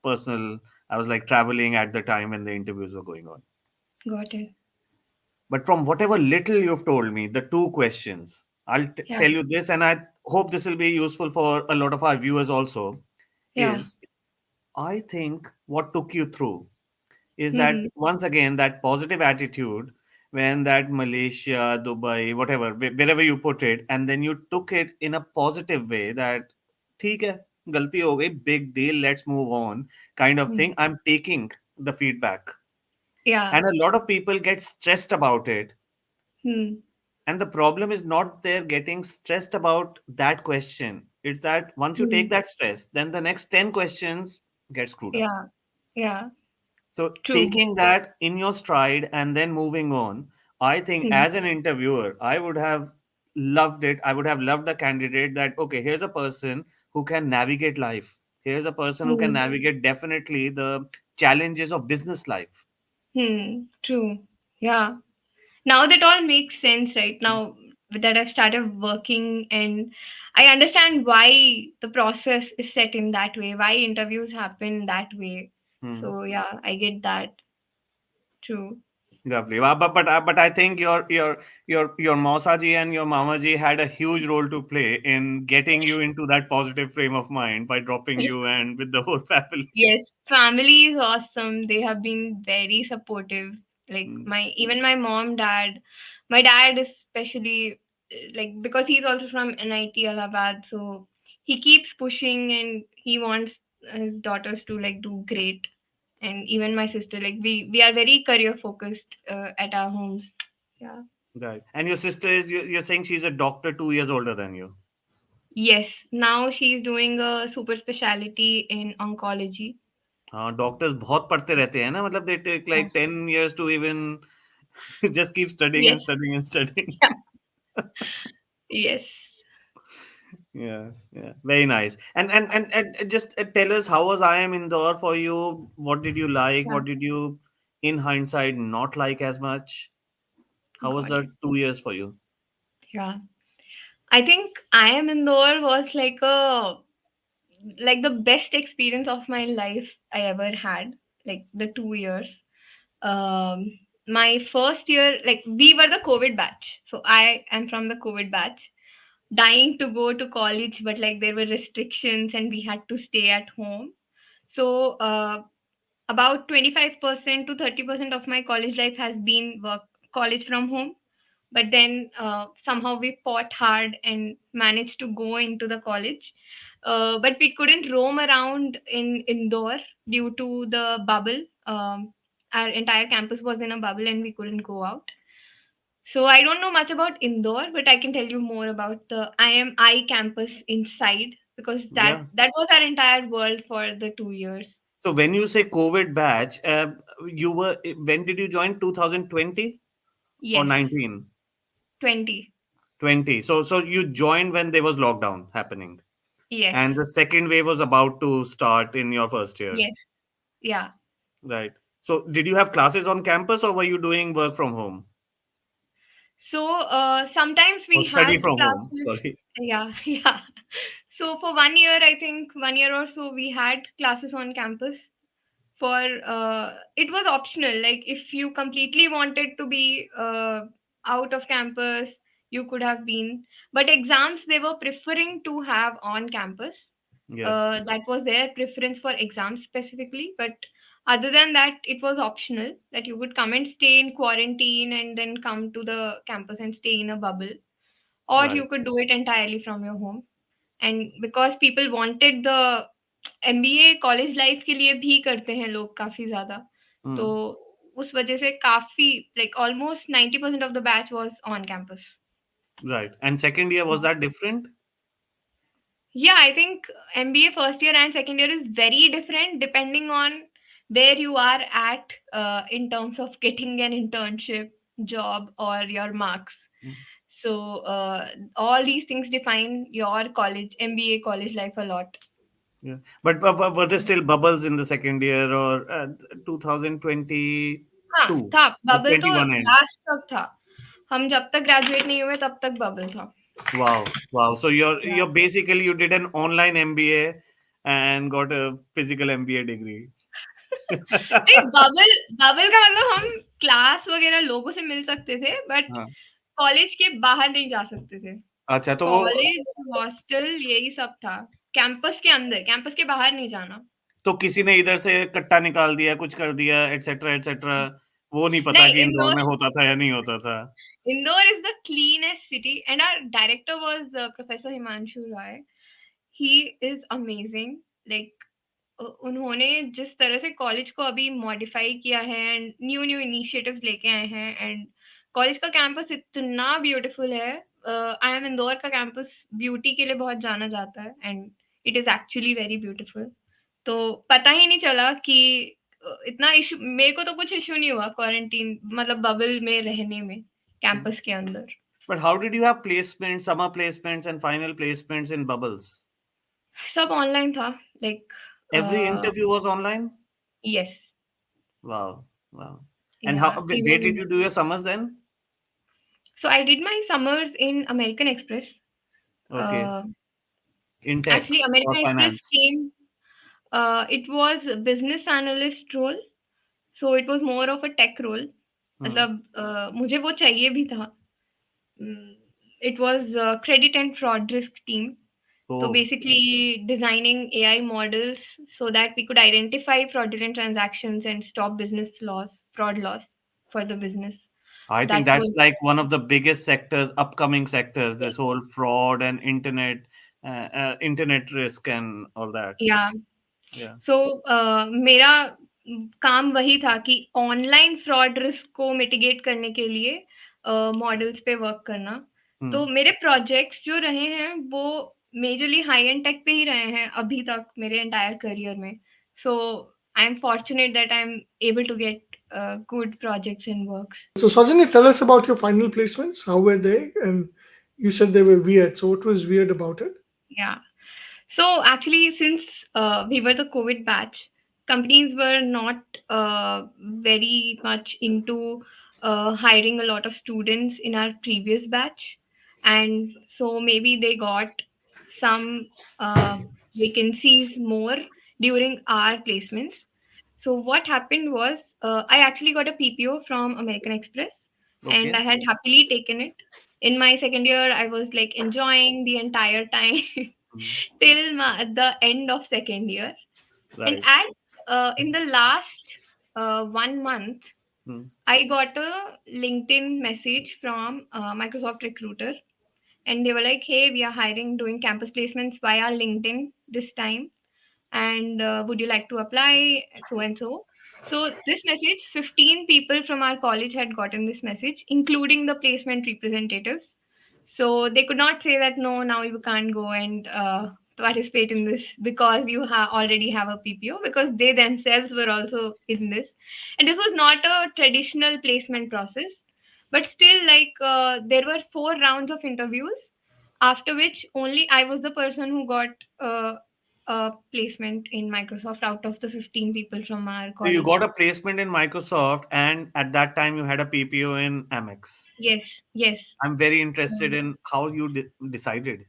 Speaker 2: personal, I was like traveling at the time when the interviews were going on.
Speaker 1: Got it.
Speaker 2: But from whatever little you've told me, the two questions,
Speaker 1: Yeah.
Speaker 2: tell you this, and I hope this will be useful for a lot of our viewers also,
Speaker 1: Yeah.
Speaker 2: is I think what took you through is that
Speaker 1: Hmm.
Speaker 2: once again that positive attitude when that Malaysia, Dubai, whatever, wherever you put it, and then you took it in a positive way that ठीक है, गलती हो गई, big deal, let's move on, kind of
Speaker 1: Hmm.
Speaker 2: thing. I'm taking the feedback.
Speaker 1: Yeah.
Speaker 2: And a lot of people get stressed about it.
Speaker 1: Hmm.
Speaker 2: And the problem is not they're getting stressed about that question. It's that once you take
Speaker 1: Hmm.
Speaker 2: that stress, then the next 10 questions get screwed up.
Speaker 1: Yeah. Yeah.
Speaker 2: So
Speaker 1: True.
Speaker 2: taking that in your stride and then moving on, I think
Speaker 1: Hmm.
Speaker 2: as an interviewer, I would have loved it. I would have loved a candidate that, okay, here's a person who can navigate life. Here's a person who can
Speaker 1: Hmm.
Speaker 2: navigate definitely the challenges of business life.
Speaker 1: Hmm. True. Yeah. Now that all makes sense, right? Now that I've started working, and I understand why the process is set in that way, why interviews happen that way.
Speaker 2: Hmm.
Speaker 1: So yeah, I get that. True.
Speaker 2: Lovely. But I think your Mausaji and your Mamaji had a huge role to play in getting you into that positive frame of mind by dropping you and with the whole family.
Speaker 1: Yes, family is awesome. They have been very supportive. Like
Speaker 2: Hmm.
Speaker 1: my even my mom, dad, my dad especially, like because he's also from NIT Allahabad, so he keeps pushing and he wants his daughters to like do great. And even my sister, like we are very career focused at our homes. Yeah.
Speaker 2: Right. And your sister is you're saying she's a doctor 2 years older than you.
Speaker 1: Yes. Now she's doing a super specialty in oncology.
Speaker 2: हाँ doctors बहुत पढ़ते रहते हैं ना मतलब they take
Speaker 1: Yeah.
Speaker 2: like 10 years to even just keep studying
Speaker 1: Yes.
Speaker 2: and studying and studying.
Speaker 1: Yeah. Yes.
Speaker 2: Yeah, yeah, very nice. And just tell us, how was I am Indore for you? What did you like?
Speaker 1: Yeah,
Speaker 2: What did you, in hindsight, not like as much? How was
Speaker 1: got
Speaker 2: the
Speaker 1: it.
Speaker 2: 2 years for you?
Speaker 1: Yeah. I think I am Indore was like the best experience of my life I ever had. Like the 2 years. My first year, like we were the COVID batch. So I am from the COVID batch, dying to go to college, but like there were restrictions and we had to stay at home. So about 25% to 30% of my college life has been work college from home, but then somehow we fought hard and managed to go into the college, but we couldn't roam around in Indore due to the bubble. Our entire campus was in a bubble and we couldn't go out. So I don't know much about Indore, but I can tell you more about the IMI campus inside, because that
Speaker 2: Yeah.
Speaker 1: that was our entire world for the 2 years.
Speaker 2: So when you say COVID batch, you were when did you join? 2020 or
Speaker 1: Yes,
Speaker 2: 19?
Speaker 1: 20.
Speaker 2: 20. So you joined when there was lockdown happening,
Speaker 1: Yes,
Speaker 2: and the second wave was about to start in your first year,
Speaker 1: yes, yeah.
Speaker 2: right? So did you have classes on campus, or were you doing work from home
Speaker 1: So sometimes
Speaker 2: or
Speaker 1: we
Speaker 2: study
Speaker 1: had
Speaker 2: from home?
Speaker 1: classes.
Speaker 2: Sorry.
Speaker 1: Yeah, yeah. So for 1 year, I think 1 year or so, we had classes on campus. For it was optional. Like if you completely wanted to be out of campus, you could have been. But exams they were preferring to have on campus.
Speaker 2: Yeah,
Speaker 1: That was their preference for exams specifically. But other than that, it was optional that you would come and stay in quarantine and then come to the campus and stay in a bubble, or
Speaker 2: right.
Speaker 1: you could do it entirely from your home. And because people wanted the MBA college life के लिए भी करते हैं लोग काफ़ी ज़्यादा। तो
Speaker 2: Hmm.
Speaker 1: उस वज़ह से काफ़ी like almost 90% of the batch was on campus.
Speaker 2: Right. And second year, was that different?
Speaker 1: Yeah, I think MBA first year and second year is very different depending on where you are at in terms of getting an internship, job, or your marks.
Speaker 2: Mm,
Speaker 1: So all these things define your college, MBA college life a lot.
Speaker 2: yeah. But were there still bubbles in the second year, or 2022
Speaker 1: हाँ, था
Speaker 2: or
Speaker 1: bubble तो
Speaker 2: 21 end?
Speaker 1: Last तक था। हम जब तक graduate नहीं हुए तब तक बबल था।
Speaker 2: Wow, wow. So
Speaker 1: Yeah.
Speaker 2: you're basically you did an online MBA and got a physical MBA degree.
Speaker 1: नहीं, बबल बबल का मतलब हम क्लास वगैरह लोगों से मिल सकते थे, बट
Speaker 2: हाँ,
Speaker 1: कॉलेज के बाहर नहीं जा सकते थे।
Speaker 2: अच्छा तो वो
Speaker 1: कॉलेज, हॉस्टल यही सब था। कैंपस के अंदर, कैंपस के बाहर नहीं जाना।
Speaker 2: तो किसी ने इधर से कट्टा निकाल दिया, कुछ कर दिया, एटसेट्रा एटसेट्रा, वो नहीं पता
Speaker 1: नहीं,
Speaker 2: कि इंदौर में होता था या नहीं होता था।
Speaker 1: Indore is the cleanest city and our director was professor Himanshu Roy. He is amazing. Like उन्होंने जिस तरह से कॉलेज को अभी मॉडिफाई किया है एंड न्यू न्यू इनिशिएटिव्स लेके आए हैं, एंड कॉलेज का कैंपस इतना ब्यूटीफुल है। आई एम इंदौर का कैंपस ब्यूटी के लिए बहुत जाना जाता है and it is actually very beautiful. तो पता ही नहीं चला कि इतना इशू, मेरे को तो कुछ इशू नहीं हुआ क्वारंटीन मतलब बबल में रहने में कैंपस के अंदर।
Speaker 2: But how did you have placements, summer placements and final placements in bubbles?
Speaker 1: सब ऑनलाइन था। Like
Speaker 2: Every interview was online?
Speaker 1: Yes,
Speaker 2: Wow, wow. And
Speaker 1: या
Speaker 2: where did
Speaker 1: even
Speaker 2: you do your summers then?
Speaker 1: so I did my summers in American Express.
Speaker 2: Okay.
Speaker 1: Uh,
Speaker 2: In tech
Speaker 1: Actually,
Speaker 2: or
Speaker 1: American Express
Speaker 2: finance?
Speaker 1: came. It was a business analyst role, so it was more of a tech role.
Speaker 2: Hmm.
Speaker 1: मतलब मुझे वो चाहिए भी था। Mm, it was credit and fraud risk team. So
Speaker 2: Oh,
Speaker 1: basically, designing AI models so that we could identify fraudulent transactions and stop business loss, fraud loss for the business.
Speaker 2: I think
Speaker 1: That
Speaker 2: that's
Speaker 1: was
Speaker 2: like one of the biggest sectors, upcoming sectors, this whole fraud and internet risk and all that.
Speaker 1: yeah.
Speaker 2: Yeah.
Speaker 1: सो मेरा काम वही था कि online fraud risk को mitigate करने के लिए models पे वर्क करना। तो
Speaker 2: Hmm.
Speaker 1: मेरे प्रोजेक्ट्स जो रहे हैं वो मेजरली हाई एंड टेक पे ही रहे हैं अभी तक मेरे एंटायर करियर में। So I am fortunate that I am able to get good projects and works.
Speaker 3: So, Sajani, tell us about your final placements. How were they? And you said they were weird. So, what was weird about it?
Speaker 1: Yeah. So actually, since we were the COVID batch, companies were not very much into hiring a lot of students in our previous batch, and so maybe they got some uh, vacancies more during our placements. So what happened was, I actually got a PPO from American Express, and
Speaker 2: Okay.
Speaker 1: I had happily taken it. In my second year, I was like enjoying the entire time
Speaker 2: Mm.
Speaker 1: till the end of second year. And
Speaker 2: Right.
Speaker 1: at in the last 1 month,
Speaker 2: Mm.
Speaker 1: I got a LinkedIn message from Microsoft Recruiter, and they were like, "Hey, we are hiring, doing campus placements via LinkedIn this time, and would you like to apply?" So and so. So this message, 15 people from our college had gotten this message, including the placement representatives. So they could not say that no, now you can't go and participate in this because you already have a PPO, because they themselves were also in this. And this was not a traditional placement process, but still, like, there were 4 rounds of interviews, after which only I was the person who got a placement in Microsoft out of the 15 people from our
Speaker 2: So you
Speaker 1: college.
Speaker 2: got a placement in Microsoft, and at that time you had a PPO in Amex.
Speaker 1: Yes, yes.
Speaker 2: I'm very interested
Speaker 1: Um,
Speaker 2: in how you decided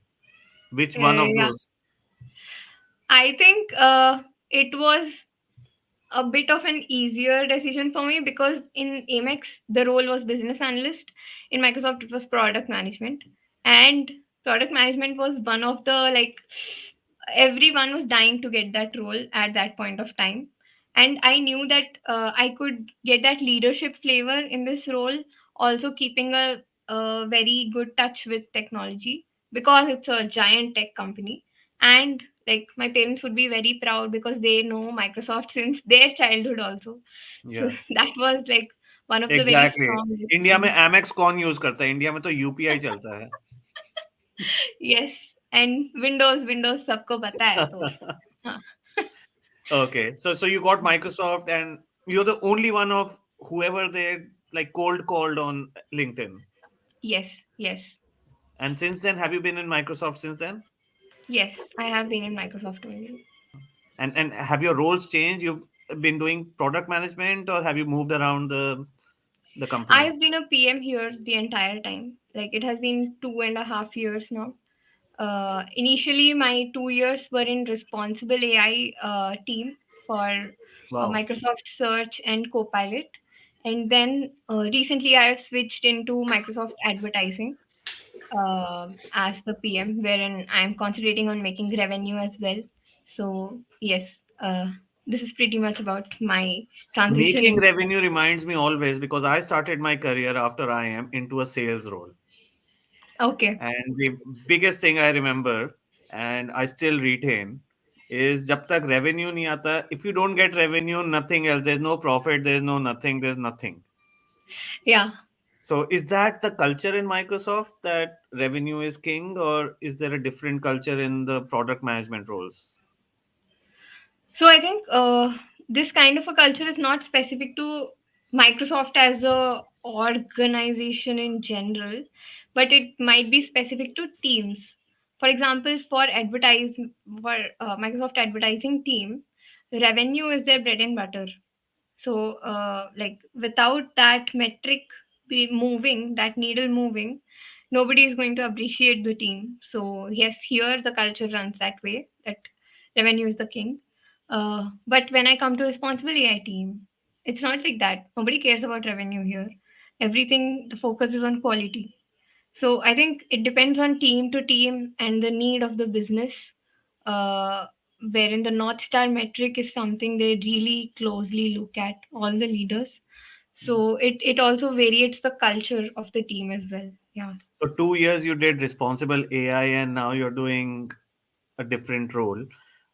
Speaker 2: which one of
Speaker 1: yeah,
Speaker 2: those.
Speaker 1: I think it was a bit of an easier decision for me, because in Amex the role was business analyst. In Microsoft it was product management, and product management was one of the, like, everyone was dying to get that role at that point of time. And I knew that I could get that leadership flavor in this role, also keeping a very good touch with technology, because it's a giant tech company. And like, my parents would be very proud because they know Microsoft since their childhood also. So
Speaker 2: Yeah,
Speaker 1: that was like one of the very
Speaker 2: exactly
Speaker 1: strong
Speaker 2: exactly. India में
Speaker 1: decisions.
Speaker 2: Amex कौन use करता है? India में तो UPI चलता है.
Speaker 1: Yes, and Windows सबको पता है तो. हाँ.
Speaker 2: Okay, so you got Microsoft, and you're the only one of whoever they like cold called on LinkedIn.
Speaker 1: Yes, yes,
Speaker 2: And since then, have you been in Microsoft since then?
Speaker 1: yes. I have been in Microsoft only.
Speaker 2: And have your roles changed? You've been doing product management, or have you moved around the
Speaker 1: I
Speaker 2: company?
Speaker 1: have been a PM here the entire time. Like, it has been 2.5 years now. Initially, my 2 years were in responsible AI team for
Speaker 2: Wow.
Speaker 1: Microsoft Search and Copilot, and then recently I have switched into Microsoft Advertising as the PM, wherein I am concentrating on making revenue as well. So yes, uh, this is pretty much about my transition
Speaker 2: Making
Speaker 1: in.
Speaker 2: revenue reminds me always, because I started my career after I am into a sales role.
Speaker 1: Okay.
Speaker 2: And the biggest thing I remember, and I still retain, is जब तक revenue नहीं आता, if you don't get revenue, nothing else. There's no profit, there's no nothing, there's nothing.
Speaker 1: Yeah.
Speaker 2: So is that the culture in Microsoft, that revenue is king, or is there a different culture in the product management roles?
Speaker 1: So I think this kind of a culture is not specific to Microsoft as a organization in general, but it might be specific to teams. For example, for Microsoft advertising team, revenue is their bread and butter. So, like, without that metric be moving, that needle moving, nobody is going to appreciate the team. So, yes, here the culture runs that way, that revenue is the king. But when I come to responsible AI team, it's not like that. Nobody cares about revenue here. Everything, the focus is on quality. So I think it depends on team to team and the need of the business, uh, wherein the North Star metric is something they really closely look at, all the leaders. So it also variates the culture of the team as well. Yeah.
Speaker 2: So 2 years you did responsible AI, and now you're doing a different role.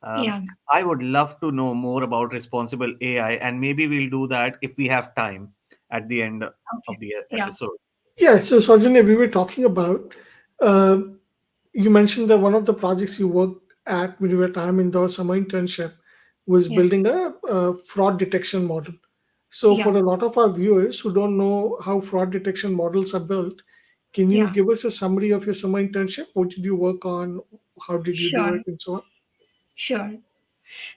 Speaker 1: Yeah.
Speaker 2: I would love to know more about responsible AI, and maybe we'll do that if we have time at the end
Speaker 1: Okay.
Speaker 2: of the
Speaker 1: Yeah.
Speaker 2: episode.
Speaker 3: Yeah, so Sajanya, we were talking about, uh, you mentioned that one of the projects you worked at when you were time in the summer internship was
Speaker 1: Yes.
Speaker 3: building a fraud detection model. So, for
Speaker 1: Yeah.
Speaker 3: a lot of our viewers who don't know how fraud detection models are built, can you
Speaker 1: Yeah.
Speaker 3: give us a summary of your summer internship? What did you work on? how did you do
Speaker 1: Sure,
Speaker 3: it, and so on?
Speaker 1: sure.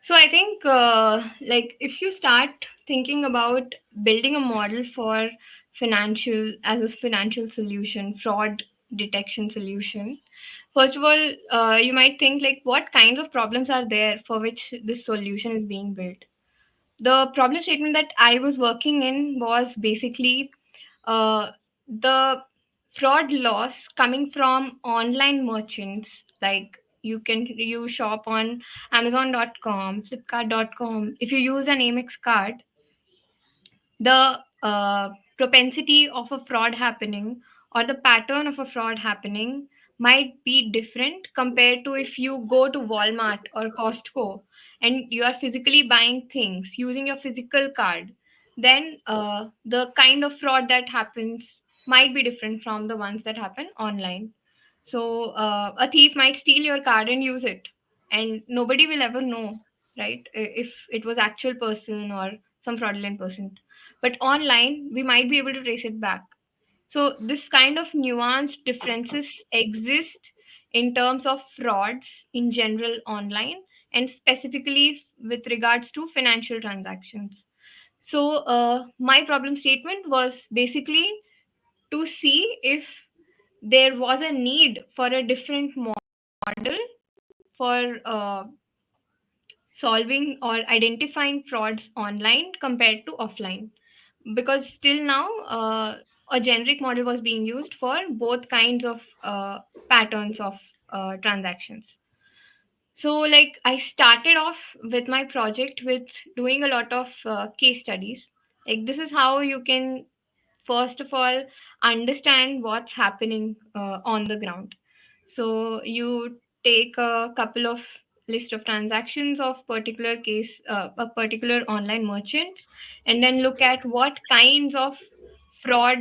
Speaker 1: So I think, like, if you start thinking about building a model for financial as a financial solution, fraud detection solution, first of all, you might think like, what kinds of problems are there for which this solution is being built? The problem statement that I was working in was basically uh, the fraud loss coming from online merchants. Like, you shop on Amazon.com, Flipkart.com. If you use an Amex card, the propensity of a fraud happening or the pattern of a fraud happening might be different compared to if you go to Walmart or Costco and you are physically buying things using your physical card. Then the kind of fraud that happens might be different from the ones that happen online. So a thief might steal your card and use it, and nobody will ever know, right? If it was actual person or some fraudulent person. But online, we might be able to trace it back. So this kind of nuanced differences exist in terms of frauds in general online, and specifically with regards to financial transactions. So my problem statement was basically to see if there was a need for a different model for solving or identifying frauds online compared to offline, because still now a generic model was being used for both kinds of patterns of transactions. So like I started off with my project with doing a lot of case studies. Like, this is how you can first of all understand what's happening on the ground. So you take a couple of list of transactions of particular case of particular online merchants, and then look at what kinds of fraud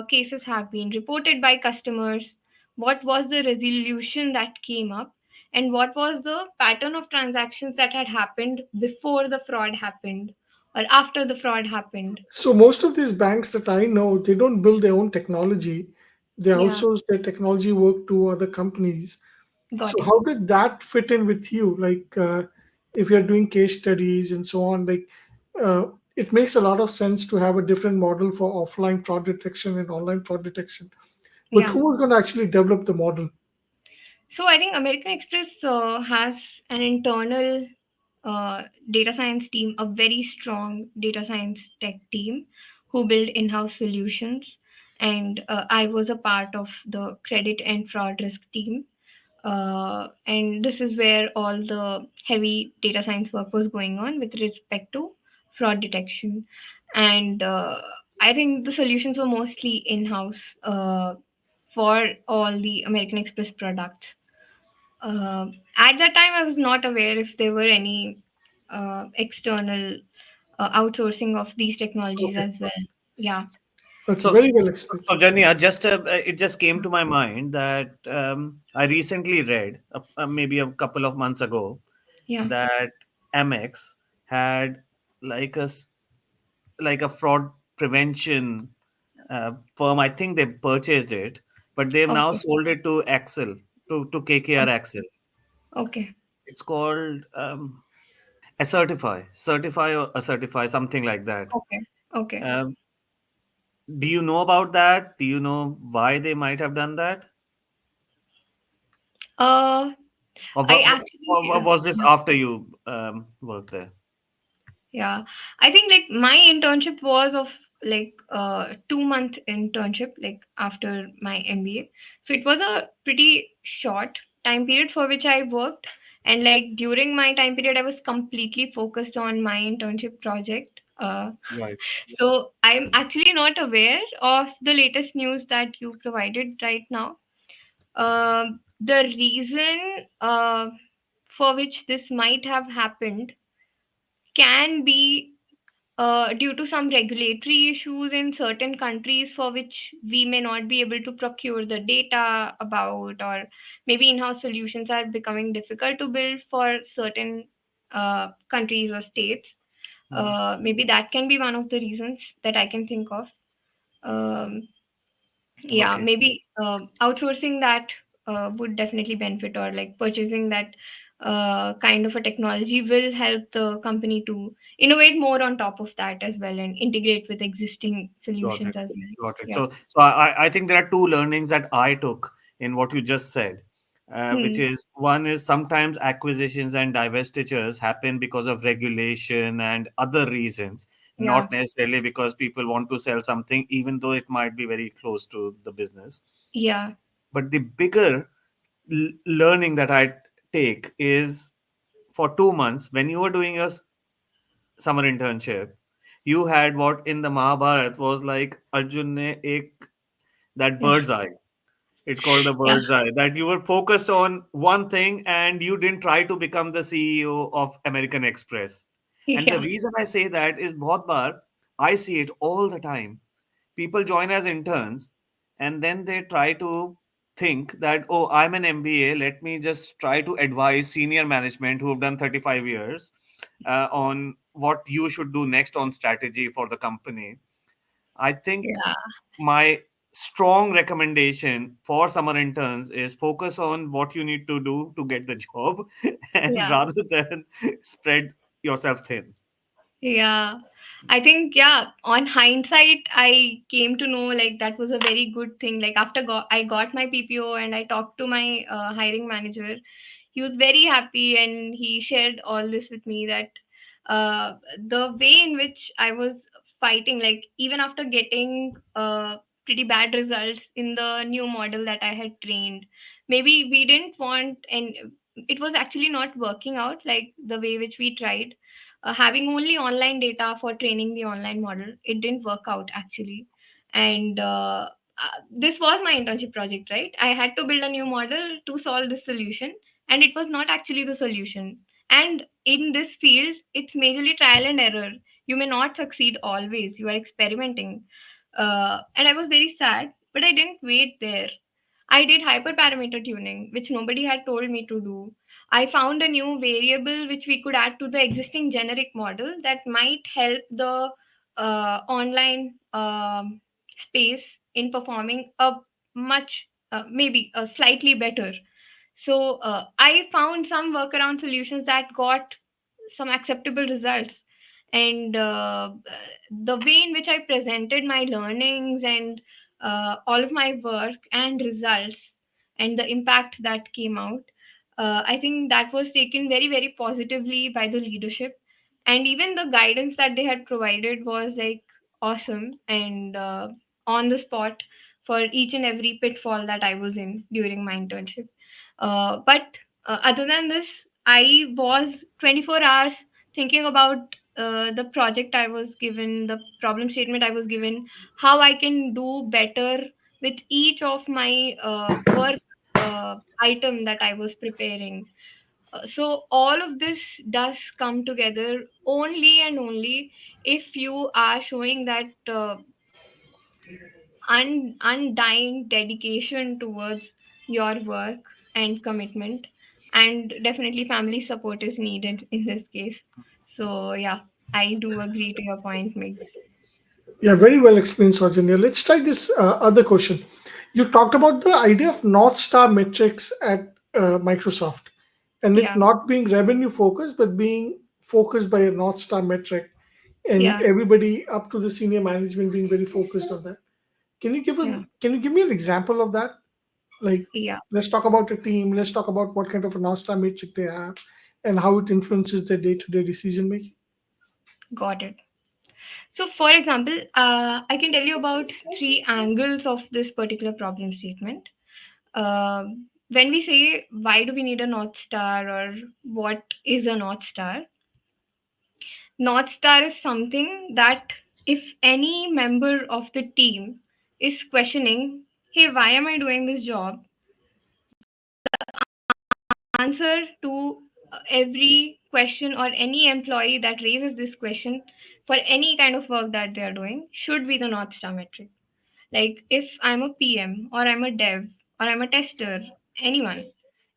Speaker 1: cases have been reported by customers, what was the resolution that came up, and what was the pattern of transactions that had happened before the fraud happened or after the fraud happened.
Speaker 3: So most of these banks that I know, they don't build their own technology. They
Speaker 1: Yeah,
Speaker 3: outsource their technology work to other companies.
Speaker 1: got
Speaker 3: So
Speaker 1: it.
Speaker 3: how did that fit in with you? Like, if you're doing case studies and so on, like, uh, it makes a lot of sense to have a different model for offline fraud detection and online fraud detection. But
Speaker 1: Yeah.
Speaker 3: who was going to actually develop the model?
Speaker 1: So I think American Express has an internal data science team, a very strong data science tech team who build in-house solutions. And I was a part of the credit and fraud risk team. And this is where all the heavy data science work was going on with respect to fraud detection. And I think the solutions were mostly in-house for all the American Express products. At that time, I was not aware if there were any external outsourcing of these technologies
Speaker 3: Okay.
Speaker 1: as well. Yeah,
Speaker 3: Okay.
Speaker 2: So,
Speaker 3: Very well explained.
Speaker 2: Janya, just it just came to my mind that I recently read, maybe a couple of months ago,
Speaker 1: yeah.
Speaker 2: that Amex had like like a fraud prevention firm. I think they purchased it, but they've now
Speaker 1: Okay.
Speaker 2: sold it to Axel, to KKR Axel.
Speaker 1: Okay.
Speaker 2: It's called Certify, something like that.
Speaker 1: Okay. Okay.
Speaker 2: Um, do you know about that? Do you know why they might have done that?
Speaker 1: Uh,
Speaker 2: Or,
Speaker 1: I actually,
Speaker 2: was this after you worked there?
Speaker 1: yeah, I think like my internship was of like 2 month internship, like after my MBA. So it was a pretty short time period for which I worked. And like during my time period, I was completely focused on my internship project.
Speaker 2: Right.
Speaker 1: So I'm actually not aware of the latest news that you provided right now. The reason for which this might have happened can be due to some regulatory issues in certain countries for which we may not be able to procure the data about, or maybe in-house solutions are becoming difficult to build for certain countries or states.
Speaker 2: Mm.
Speaker 1: Maybe that can be one of the reasons that I can think of. um, yeah,
Speaker 2: Okay.
Speaker 1: maybe outsourcing that would definitely benefit, or like purchasing that kind of a technology will help the company to innovate more on top of that as well and integrate with existing
Speaker 2: Got
Speaker 1: solutions
Speaker 2: it.
Speaker 1: as well.
Speaker 2: Got it.
Speaker 1: Yeah.
Speaker 2: So I think there are two learnings that I took in what you just said, which
Speaker 1: Hmm.
Speaker 2: is one is sometimes acquisitions and divestitures happen because of regulation and other reasons,
Speaker 1: Yeah.
Speaker 2: not necessarily because people want to sell something, even though it might be very close to the business.
Speaker 1: Yeah.
Speaker 2: But the bigger learning that I take is for 2 months when you were doing your summer internship, you had what in the Mahabharata was like Arjun ne ek that
Speaker 1: Yeah.
Speaker 2: bird's eye. It's called the
Speaker 1: Yeah.
Speaker 2: bird's eye. That you were focused on one thing and you didn't try to become the CEO of American Express. And the
Speaker 1: Yeah.
Speaker 2: reason I say that is bahut baar, I see it all the time. People join as interns and then they try to think that, oh, I'm an MBA. Let me just try to advise senior management who have done 35 years on what you should do next on strategy for the company. I think
Speaker 1: Yeah.
Speaker 2: my strong recommendation for summer interns is focus on what you need to do to get the job and
Speaker 1: Yeah.
Speaker 2: rather than spread yourself thin.
Speaker 1: Yeah. I think, yeah, on hindsight, I came to know like that was a very good thing. Like after I got my PPO and I talked to my hiring manager, he was very happy and he shared all this with me, that uh, the way in which I was fighting, like even after getting pretty bad results in the new model that I had trained, maybe we didn't want, and it was actually not working out like the way which we tried. Having only online data for training the online model, it didn't work out actually. And this was my internship project, right? I had to build a new model to solve this solution, and it was not actually the solution. And in this field, it's majorly trial and error. You may not succeed always, you are experimenting. And I was very sad, but I didn't wait there. I did hyperparameter tuning, which nobody had told me to do. I found a new variable which we could add to the existing generic model that might help the online space in performing a much, maybe a slightly better. So I found some workaround solutions that got some acceptable results. And the way in which I presented my learnings and all of my work and results and the impact that came out, I think that was taken very, very positively by the leadership. And even the guidance that they had provided was like awesome and on the spot for each and every pitfall that I was in during my internship. But other than this, I was 24 hours thinking about the project I was given, the problem statement I was given, how I can do better with each of my work item that I was preparing. So all of this does come together only and only if you are showing that undying dedication towards your work and commitment, and definitely family support is needed in this case. So yeah, I do agree to your point, Migs.
Speaker 3: Yeah, very well explained, Saujanya. Let's try this other question. You talked about the idea of North Star metrics at Microsoft and it
Speaker 1: Yeah.
Speaker 3: not being revenue focused, but being focused by a North Star metric and
Speaker 1: Yeah.
Speaker 3: everybody up to the senior management being very focused on that.
Speaker 1: Yeah.
Speaker 3: Can you give me an example of that? Like,
Speaker 1: Yeah.
Speaker 3: let's talk about a team, let's talk about what kind of a North Star metric they have and how it influences their day-to-day decision making.
Speaker 1: Got it. So for example, I can tell you about three angles of this particular problem statement. When we say why do we need a north star, or what is a north star, north star is something that if any member of the team is questioning, hey, why am I doing this job, answer to every question, or any employee that raises this question for any kind of work that they are doing, should be the north star metric. Like if I'm a PM or I'm a dev or I'm a tester, anyone,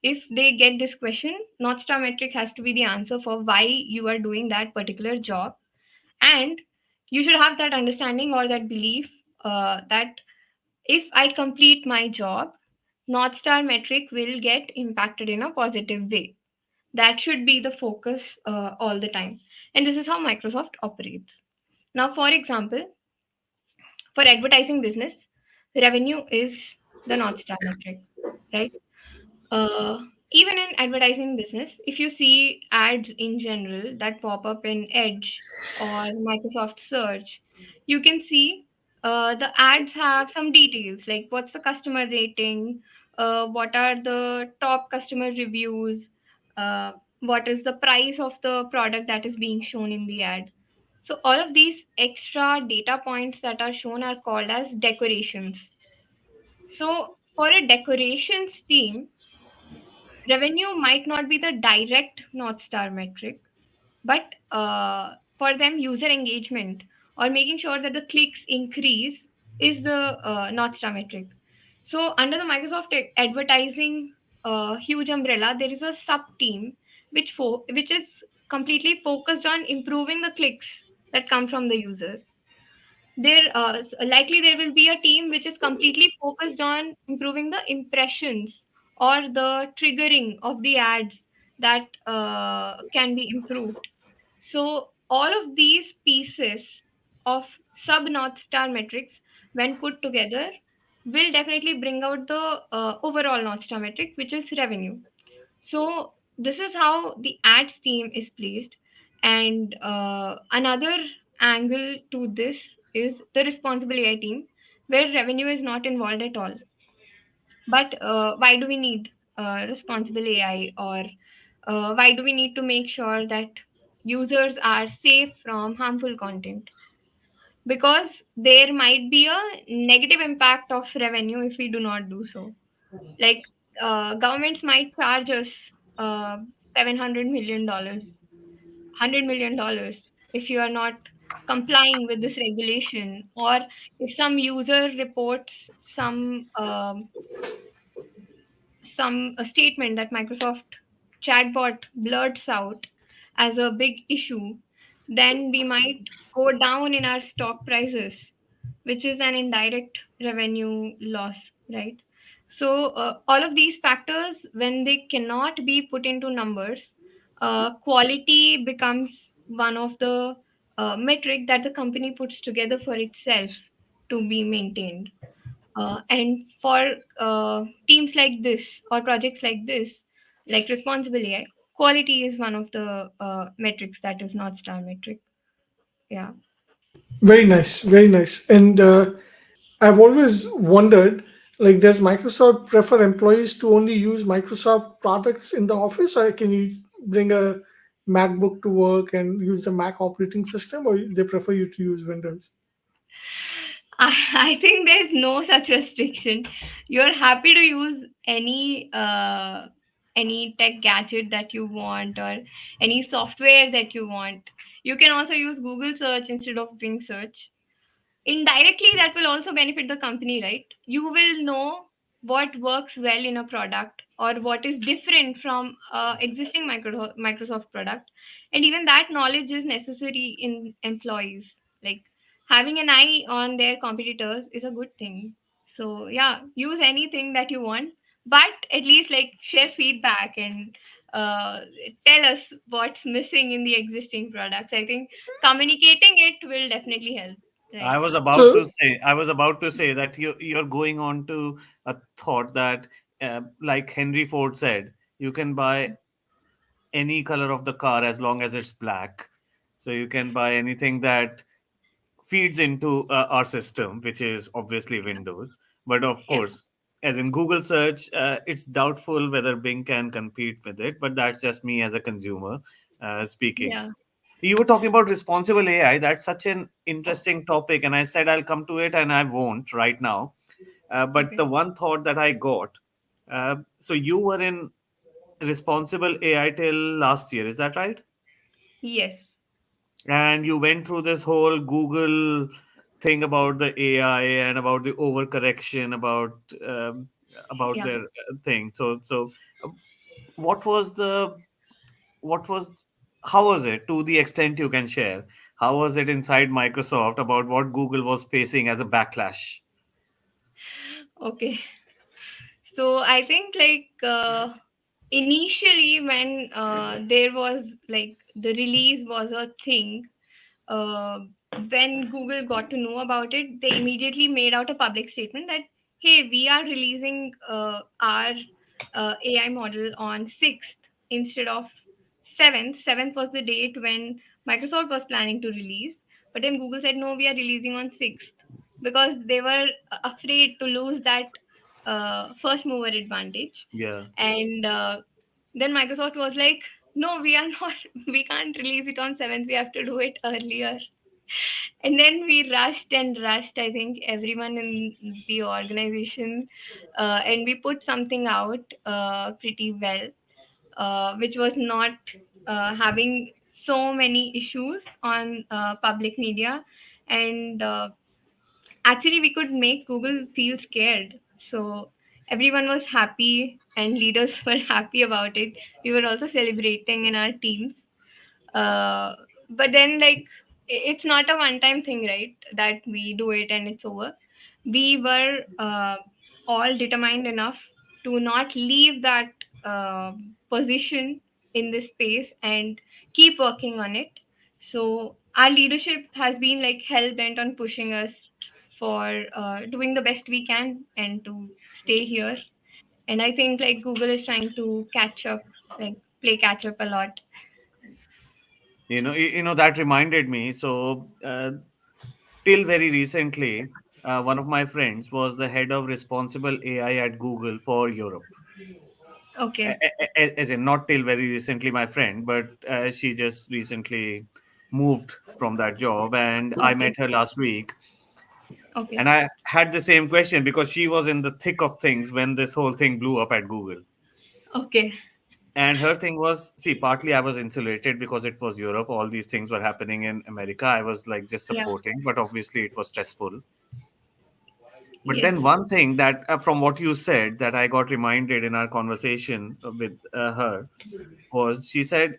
Speaker 1: if they get this question, north star metric has to be the answer for why you are doing that particular job. And you should have that understanding or that belief that if I complete my job, North Star metric will get impacted in a positive way. That should be the focus all the time. And this is how Microsoft operates. Now, for example, for advertising business, revenue is the North Star metric, right? Uh, Even in advertising business, if you see ads in general that pop up in Edge or Microsoft Search, you can see the ads have some details like what's the customer rating, what are the top customer reviews, uh, what is the price of the product that is being shown in the ad. So, all of these extra data points that are shown are called as decorations. So, for a decorations team, revenue might not be the direct North Star metric, but for them, user engagement or making sure that the clicks increase is the North Star metric. So, under the Microsoft advertising huge umbrella, there is a sub team which is completely focused on improving the clicks that come from the user. Likely there will be a team which is completely focused on improving the impressions or the triggering of the ads that can be improved. So all of these pieces of sub North Star metrics, when put together, will definitely bring out the overall North Star metric, which is revenue. So this is how the ads team is placed. And another angle to this is the responsible AI team, where revenue is not involved at all. But why do we need responsible AI, or why do we need to make sure that users are safe from harmful content? Because there might be a negative impact of revenue if we do not do so. Like governments might charge us uh, $700 million, $100 million if you are not complying with this regulation, or if some user reports some a statement that Microsoft chatbot blurts out as a big issue, then we might go down in our stock prices, which is an indirect revenue loss, right? So, all of these factors, when they cannot be put into numbers, quality becomes one of the metric that the company puts together for itself to be maintained. And for teams like this or projects like this, like responsible AI, quality is one of the metrics that is not star metric. Yeah.
Speaker 3: Very nice, very nice. And I've always wondered, like, does Microsoft prefer employees to only use Microsoft products in the office, or can you bring a MacBook to work and use the Mac operating system, or they prefer you to use Windows?
Speaker 1: I think there's no such restriction. You're happy to use any tech gadget that you want, or any software that you want. You can also use Google search instead of Bing search. Indirectly, that will also benefit the company, right? You will know what works well in a product, or what is different from existing Microsoft product. And even that knowledge is necessary in employees. Like, having an eye on their competitors is a good thing. So yeah, use anything that you want, but at least like share feedback and uh, tell us what's missing in the existing products. I think communicating it will definitely help, right?
Speaker 3: So,
Speaker 2: I was about to say that you're going on to a thought that, like Henry Ford said, you can buy any color of the car as long as it's black. So you can buy anything that feeds into our system, which is obviously Windows. But of
Speaker 1: Yeah.
Speaker 2: course, as in Google search, it's doubtful whether Bing can compete with it. But that's just me as a consumer speaking.
Speaker 1: Yeah.
Speaker 2: You were talking about responsible AI. That's such an interesting topic. And I said I'll come to it, and I won't right now. But
Speaker 1: Okay.
Speaker 2: the one thought that I got, so you were in responsible AI till last year, is that right?
Speaker 1: Yes.
Speaker 2: And you went through this whole Google thing about the AI and about the overcorrection about
Speaker 1: Yeah.
Speaker 2: their thing. So uh, what was the what was how was it, to the extent you can share? How was it inside Microsoft about what Google was facing as a backlash?
Speaker 1: Okay. So I think like initially when there was like the release was a thing, uh, when Google got to know about it, they immediately made out a public statement that, hey, we are releasing our AI model on 6th instead of 7th. 7th was the date when Microsoft was planning to release. But then Google said, no, we are releasing on 6th because they were afraid to lose that first mover advantage.
Speaker 2: Yeah.
Speaker 1: And then Microsoft was like, no, we are not, we can't release it on 7th. We have to do it earlier. And then we rushed and rushed, I think, everyone in the organization, and we put something out pretty well, which was not having so many issues on public media. And actually, we could make Google feel scared. So everyone was happy and leaders were happy about it. We were also celebrating in our teams. uh, but then like it's not a one time thing, right, that we do it and it's over. We were all determined enough to not leave that position in this space and keep working on it. So our leadership has been like hell bent on pushing us for doing the best we can and to stay here. And I think like Google is trying to catch up, like play catch up a lot.
Speaker 2: That reminded me. So, till very recently, one of my friends was the head of responsible AI at Google for Europe.
Speaker 1: Okay.
Speaker 2: As in, not till very recently, my friend, but she just recently moved from that job, and I met
Speaker 1: Okay.
Speaker 2: her last week.
Speaker 1: Okay.
Speaker 2: And I had the same question because she was in the thick of things when this whole thing blew up at Google.
Speaker 1: Okay.
Speaker 2: And her thing was, see, partly I was insulated because it was Europe. All these things were happening in America. I was like just
Speaker 1: Yeah.
Speaker 2: supporting, but obviously it was stressful. But
Speaker 1: Yes.
Speaker 2: then one thing that, from what you said, that I got reminded in our conversation with her was she said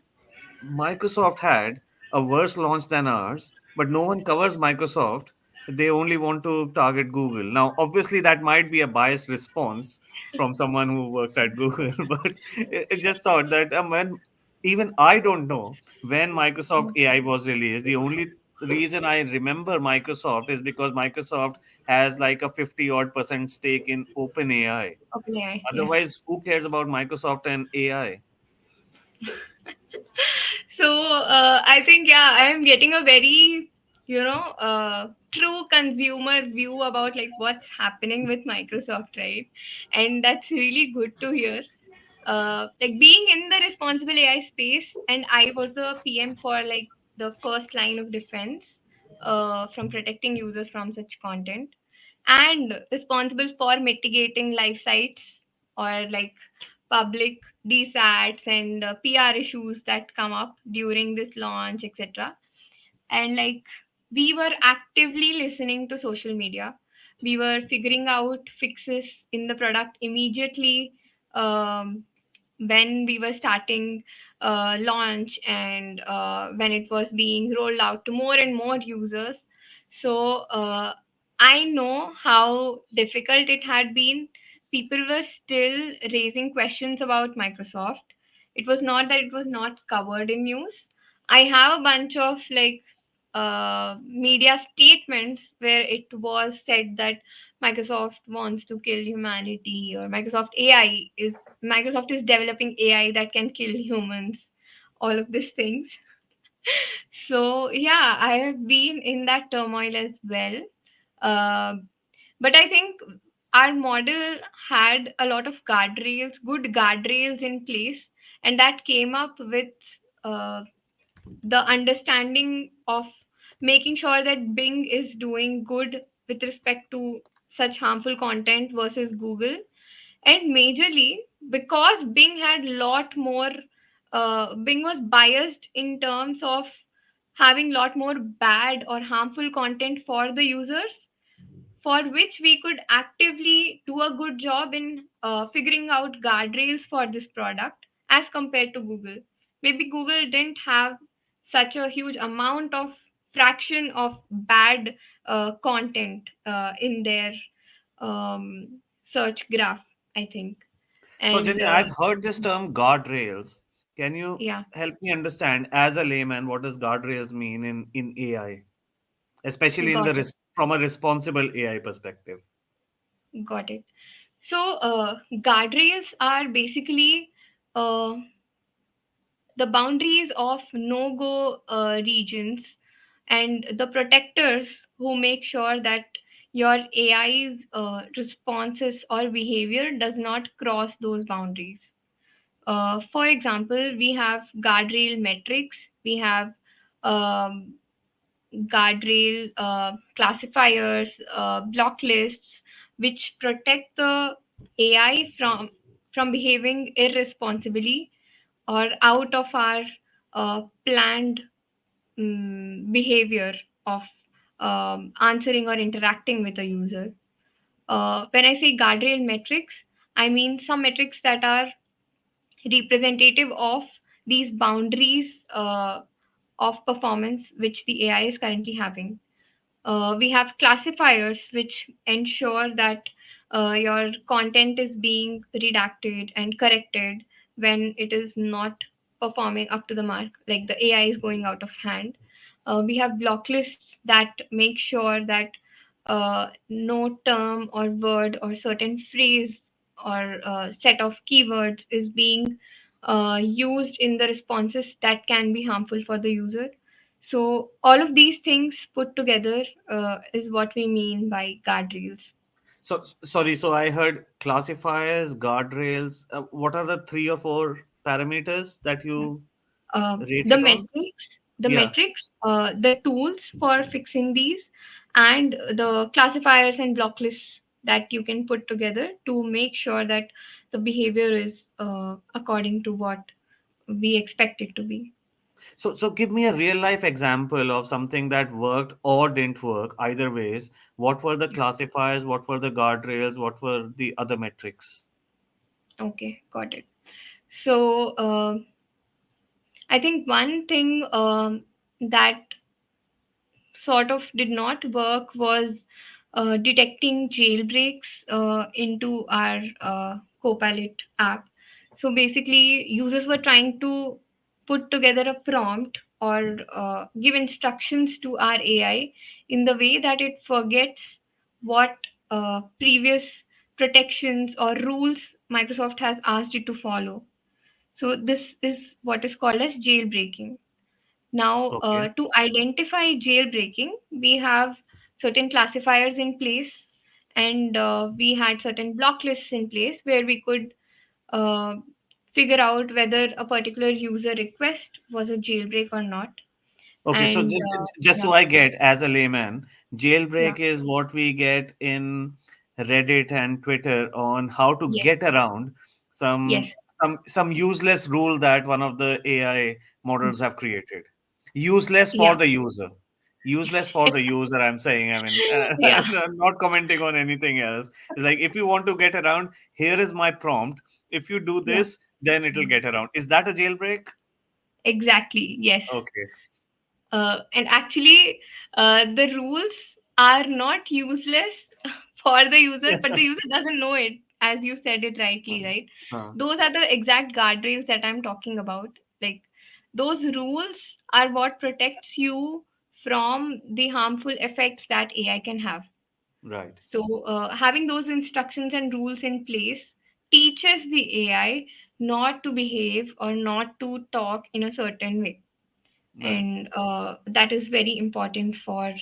Speaker 2: Microsoft had a worse launch than ours, but no one covers Microsoft. They only want to target Google. Now, obviously, that might be a biased response from someone who worked at Google, but it just thought that when even I don't know when Microsoft AI was released. The only reason I remember Microsoft is because Microsoft has like a 50 odd percent stake in OpenAI.
Speaker 1: OpenAI. Yes.
Speaker 2: Otherwise, who cares about Microsoft and AI?
Speaker 1: So I think yeah, I am getting a very true consumer view about like what's happening with Microsoft, right? And that's really good to hear. Like being in the responsible AI space, and I was the PM for like the first line of defense from protecting users from such content, and responsible for mitigating live sites or like public DSATs and PR issues that come up during this launch, etc. And like we were actively listening to social media. We were figuring out fixes in the product immediately, um, when we were starting launch, and when it was being rolled out to more and more users. So I know how difficult it had been. People were still raising questions about Microsoft. It was not that it was not covered in news. I have a bunch of like media statements where it was said that Microsoft wants to kill humanity, or Microsoft is developing AI that can kill humans, all of these things. So yeah, I have been in that turmoil as well. Uh, but I think our model had a lot of guardrails, good guardrails in place, and that came up with uh, the understanding of making sure that Bing is doing good with respect to such harmful content versus Google. And majorly because Bing had lot more, Bing was biased in terms of having lot more bad or harmful content for the users, for which we could actively do a good job in figuring out guardrails for this product as compared to Google. Maybe Google didn't have such a huge amount of fraction of bad content in their search graph. I think.
Speaker 2: So,
Speaker 1: And
Speaker 2: Jenny, I've heard this term guardrails. Can you
Speaker 1: yeah,
Speaker 2: help me understand, as a layman, what does guardrails mean in AI, especially in
Speaker 1: got it.
Speaker 2: from a responsible AI perspective?
Speaker 1: Got it. So, guardrails are basically uh, the boundaries of no go regions and the protectors who make sure that your AI's responses or behavior does not cross those boundaries. For example, we have guardrail metrics, we have um, guardrail classifiers, block lists, which protect the AI from behaving irresponsibly or out of our planned behavior of answering or interacting with a user. When I say guardrail metrics, I mean some metrics that are representative of these boundaries of performance which the AI is currently having. We have classifiers which ensure that your content is being redacted and corrected when it is not performing up to the mark, like the AI is going out of hand. We have block lists that make sure that no term or word or certain phrase or set of keywords is being used in the responses that can be harmful for the user. So all of these things put together is what we mean by guardrails.
Speaker 2: So, sorry, so I heard classifiers, guardrails. What are the three or four parameters that
Speaker 1: Yeah.
Speaker 2: you rate
Speaker 1: The
Speaker 2: it on?
Speaker 1: metrics,
Speaker 2: Yeah.
Speaker 1: the tools for fixing these, and the classifiers and block lists that you can put together to make sure that the behavior is according to what we expect it to be.
Speaker 2: So give me a real life example of something that worked or didn't work, either ways. What were the
Speaker 1: Yeah.
Speaker 2: classifiers? What were the guardrails? What were the other metrics?
Speaker 1: Okay, got it. So I think one thing that sort of did not work was detecting jailbreaks into our Copilot app. So basically, users were trying to put together a prompt or give instructions to our AI in the way that it forgets what previous protections or rules Microsoft has asked it to follow. So this is what is called as jailbreaking. Now,
Speaker 2: Okay.
Speaker 1: to identify jailbreaking, we have certain classifiers in place, and we had certain block lists in place where we could uh, figure out whether a particular user request was a jailbreak or not.
Speaker 2: Okay, so
Speaker 1: And
Speaker 2: just
Speaker 1: yeah,
Speaker 2: so I get as a layman,
Speaker 1: yeah,
Speaker 2: jailbreak is what we get in Reddit and Twitter on how to
Speaker 1: yes,
Speaker 2: get around
Speaker 1: yes,
Speaker 2: some useless rule that one of the AI models have created. Useless for
Speaker 1: yeah,
Speaker 2: the user. Useless for the user, I'm saying. I mean,
Speaker 1: yeah,
Speaker 2: I'm not commenting on anything else. It's like if you want to get around, here is my prompt. If you do
Speaker 1: yeah,
Speaker 2: this, then it'll get around. Is that a jailbreak?
Speaker 1: exactly, yes.
Speaker 2: Okay.
Speaker 1: And actually, the rules are not useless for the user, but the user doesn't know it, as you said it rightly, right?
Speaker 2: Huh.
Speaker 1: Those are the exact guardrails that I'm talking about. Like, those rules are what protects you from the harmful effects that AI can have.
Speaker 2: Right.
Speaker 1: So, having those instructions and rules in place teaches the AI not to behave or not to talk in a certain way,
Speaker 2: Right.
Speaker 1: and that is very important for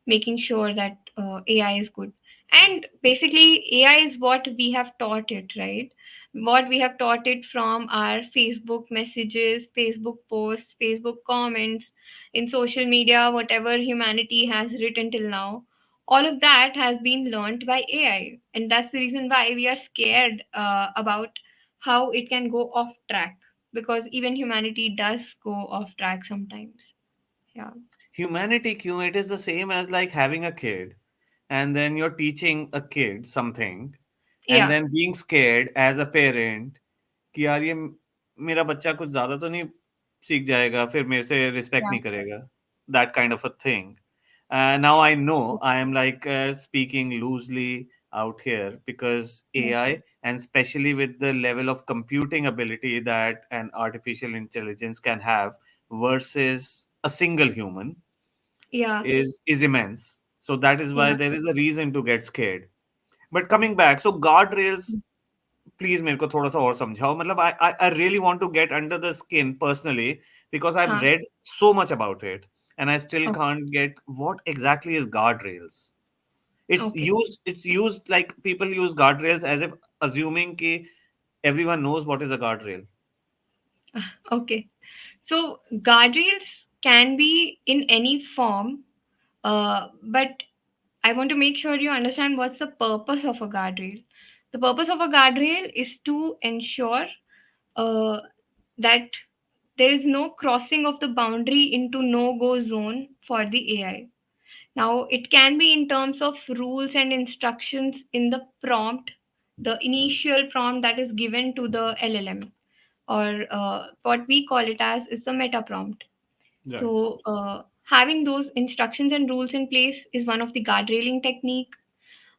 Speaker 1: making sure that AI is good. And basically, AI is what we have taught it, right? What we have taught it from our Facebook messages, Facebook posts, Facebook comments, in social media, whatever humanity has written till now. All of that has been learned by AI, and that's the reason why we are scared about how it can go off track, because even humanity does go off track sometimes. Yeah.
Speaker 2: Humanity Q, it is the same as like having a kid, and then you're teaching a kid something, and
Speaker 1: Yeah.
Speaker 2: then being scared as a parent कि यार ये मेरा बच्चा कुछ ज्यादा तो नहीं सीख जाएगा फिर मेरे से रिस्पेक्ट
Speaker 1: Yeah.
Speaker 2: नहीं करेगा, that kind of a thing. Now I know I am like speaking loosely out here because
Speaker 1: Yeah.
Speaker 2: AI and especially with the level of computing ability that an artificial intelligence can have versus a single human,
Speaker 1: Yeah.
Speaker 2: is immense. So that is why
Speaker 1: Yeah.
Speaker 2: there is a reason to get scared. But coming back, so guardrails, please मेरे को थोड़ा सा और समझाओ. मतलब I really want to get under the skin personally because I've
Speaker 1: Huh.
Speaker 2: read so much about it and I still
Speaker 1: Okay.
Speaker 2: can't get what exactly is guardrails.
Speaker 1: Okay.
Speaker 2: It's used like people use guardrails as if assuming कि everyone knows what is a guardrail.
Speaker 1: Okay. So guardrails can be in any form, but I want to make sure you understand what's the purpose of a guardrail. The purpose of a guardrail is to ensure uh, that there is no crossing of the boundary into no go zone for the AI. Now, it can be in terms of rules and instructions in the prompt, the initial prompt that is given to the LLM, or what we call it as is the meta prompt.
Speaker 2: Right.
Speaker 1: So, having those instructions and rules in place is one of the guardrailing technique.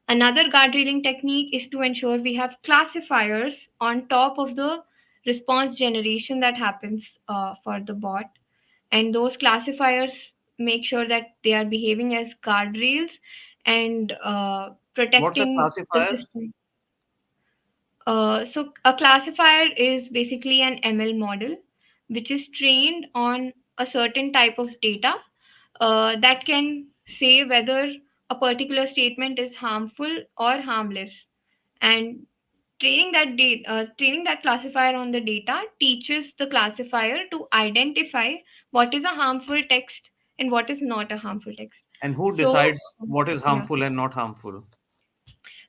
Speaker 1: Another guardrailing technique is to ensure we have classifiers on top of the response generation that happens for the bot, and those classifiers make sure that they are behaving as guardrails and
Speaker 2: What's a
Speaker 1: protecting the
Speaker 2: classifier?
Speaker 1: system. So a classifier is basically an ML model which is trained on a certain type of data that can say whether a particular statement is harmful or harmless. And training that classifier on the data teaches the classifier to identify what is a harmful text and what is not a harmful text.
Speaker 2: And who
Speaker 1: So
Speaker 2: decides what is
Speaker 1: yeah,
Speaker 2: harmful and not harmful?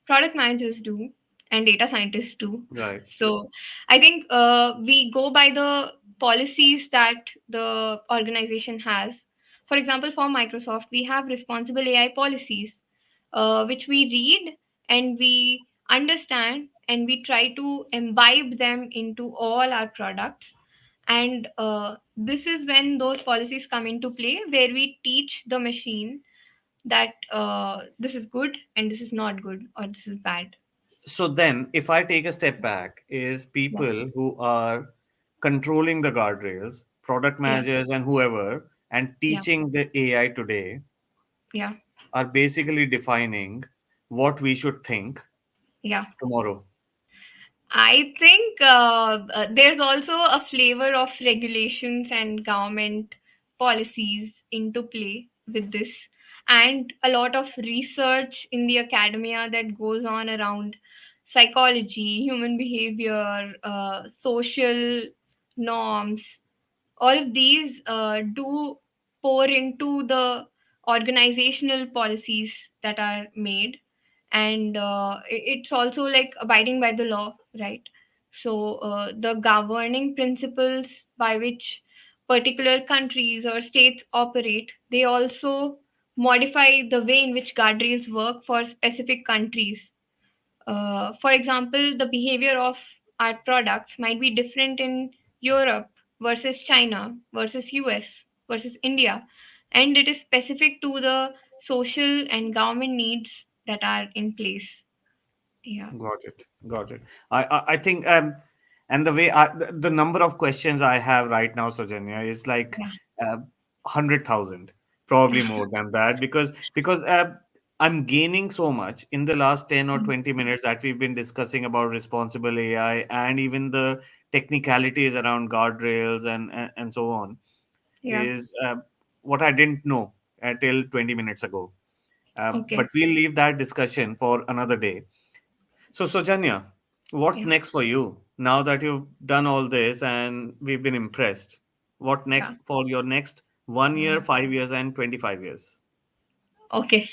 Speaker 1: product managers do and data scientists do.
Speaker 2: Right.
Speaker 1: So I think we go by the policies that the organization has. For example, for Microsoft, we have responsible AI policies, which we read and we understand and we try to imbibe them into all our products. And this is when those policies come into play, where we teach the machine that this is good and this is not good or this is bad.
Speaker 2: So then, if I take a step back, is
Speaker 1: Yeah.
Speaker 2: people who are controlling the guardrails, product
Speaker 1: Yeah.
Speaker 2: managers and whoever, and
Speaker 1: Yeah.
Speaker 2: teaching the AI today
Speaker 1: Yeah.
Speaker 2: are basically defining what we should think
Speaker 1: Yeah.
Speaker 2: tomorrow.
Speaker 1: I think there's also a flavor of regulations and government policies into play with this, and a lot of research in the academia that goes on around psychology, human behavior, social norms. All of these do pour into the organizational policies that are made, and it's also like abiding by the law, right? So the governing principles by which particular countries or states operate, they also modify the way in which guardrails work for specific countries. For example, the behavior of our products might be different in Europe versus China versus US versus India, and it is specific to the social and government needs that are in place. Yeah,
Speaker 2: Got it. Got it. I think and the way the number of questions I have right now, Sojanya, is like
Speaker 1: yeah,
Speaker 2: 100,000, probably more than that, because I'm gaining so much in the last 10 or
Speaker 1: mm,
Speaker 2: 20 minutes that we've been discussing about responsible AI and even the technicalities around guardrails and so on
Speaker 1: yeah.
Speaker 2: is what I didn't know till 20 minutes ago. But
Speaker 1: Okay,
Speaker 2: we'll leave that discussion for another day. So, Sojanya, what's
Speaker 1: yeah,
Speaker 2: next for you now that you've done all this and we've been impressed? What
Speaker 1: yeah.
Speaker 2: next for your next 1 year, 5 years, and 25 years?
Speaker 1: Okay,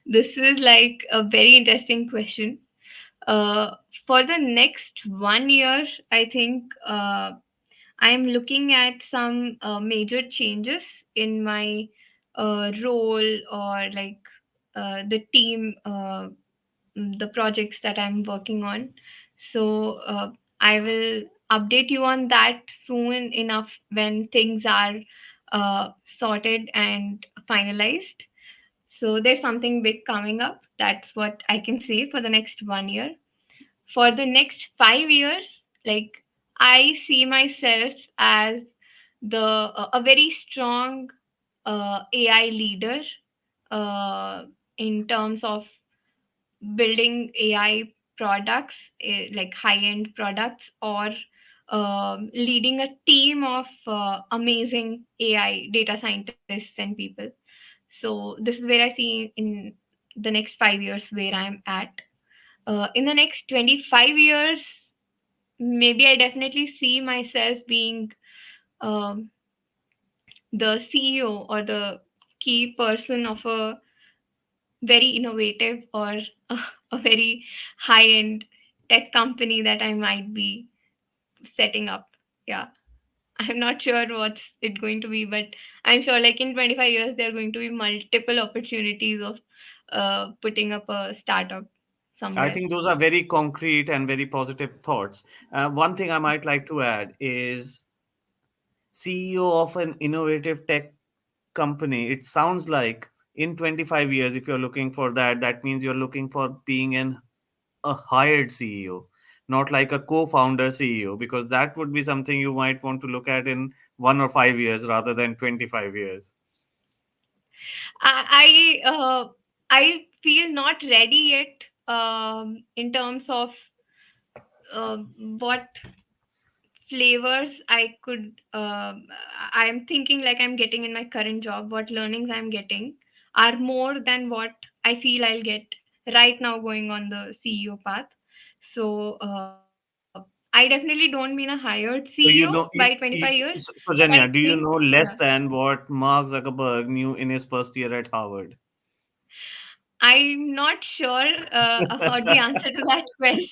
Speaker 1: this is like a very interesting question. Uh, for the next 1 year, I think I'm looking at some major changes in my role, or like the team, the projects that I'm working on. So I will update you on that soon enough when things are uh, sorted and finalized. So there's something big coming up. That's what I can say for the next 1 year. for the next 5 years, like I see myself as a very strong AI leader in terms of building AI products, like high end products, or leading a team of amazing AI data scientists and people. So, this is where I see in the next 5 years where I'm at. In the next 25 years, maybe I definitely see myself being um, the CEO or the key person of a very innovative or a very high end tech company that I might be setting up. Yeah. I'm not sure what's it going to be, but I'm sure like in 25 years there are going to be multiple opportunities of putting up a startup
Speaker 2: I
Speaker 1: somewhere.
Speaker 2: think those are very concrete and very positive thoughts. One thing I might like to add is CEO of an innovative tech company. It sounds like in 25 years, if you're looking for that, that means you're looking for being a hired CEO, not like a co-founder CEO, because that would be something you might want to look at in 1 or 5 years rather than 25 years.
Speaker 1: I feel not ready yet in terms of what flavors I could. I'm thinking like I'm getting in my current job. What learnings I'm getting are more than what I feel I'll get right now going on the CEO path. So I definitely don't mean a hired CEO
Speaker 2: So
Speaker 1: by 25 years, but I
Speaker 2: Janya, do
Speaker 1: think
Speaker 2: you know
Speaker 1: yeah.
Speaker 2: less than what Mark Zuckerberg knew in his first year at Harvard?
Speaker 1: I'm not sure how the answer to that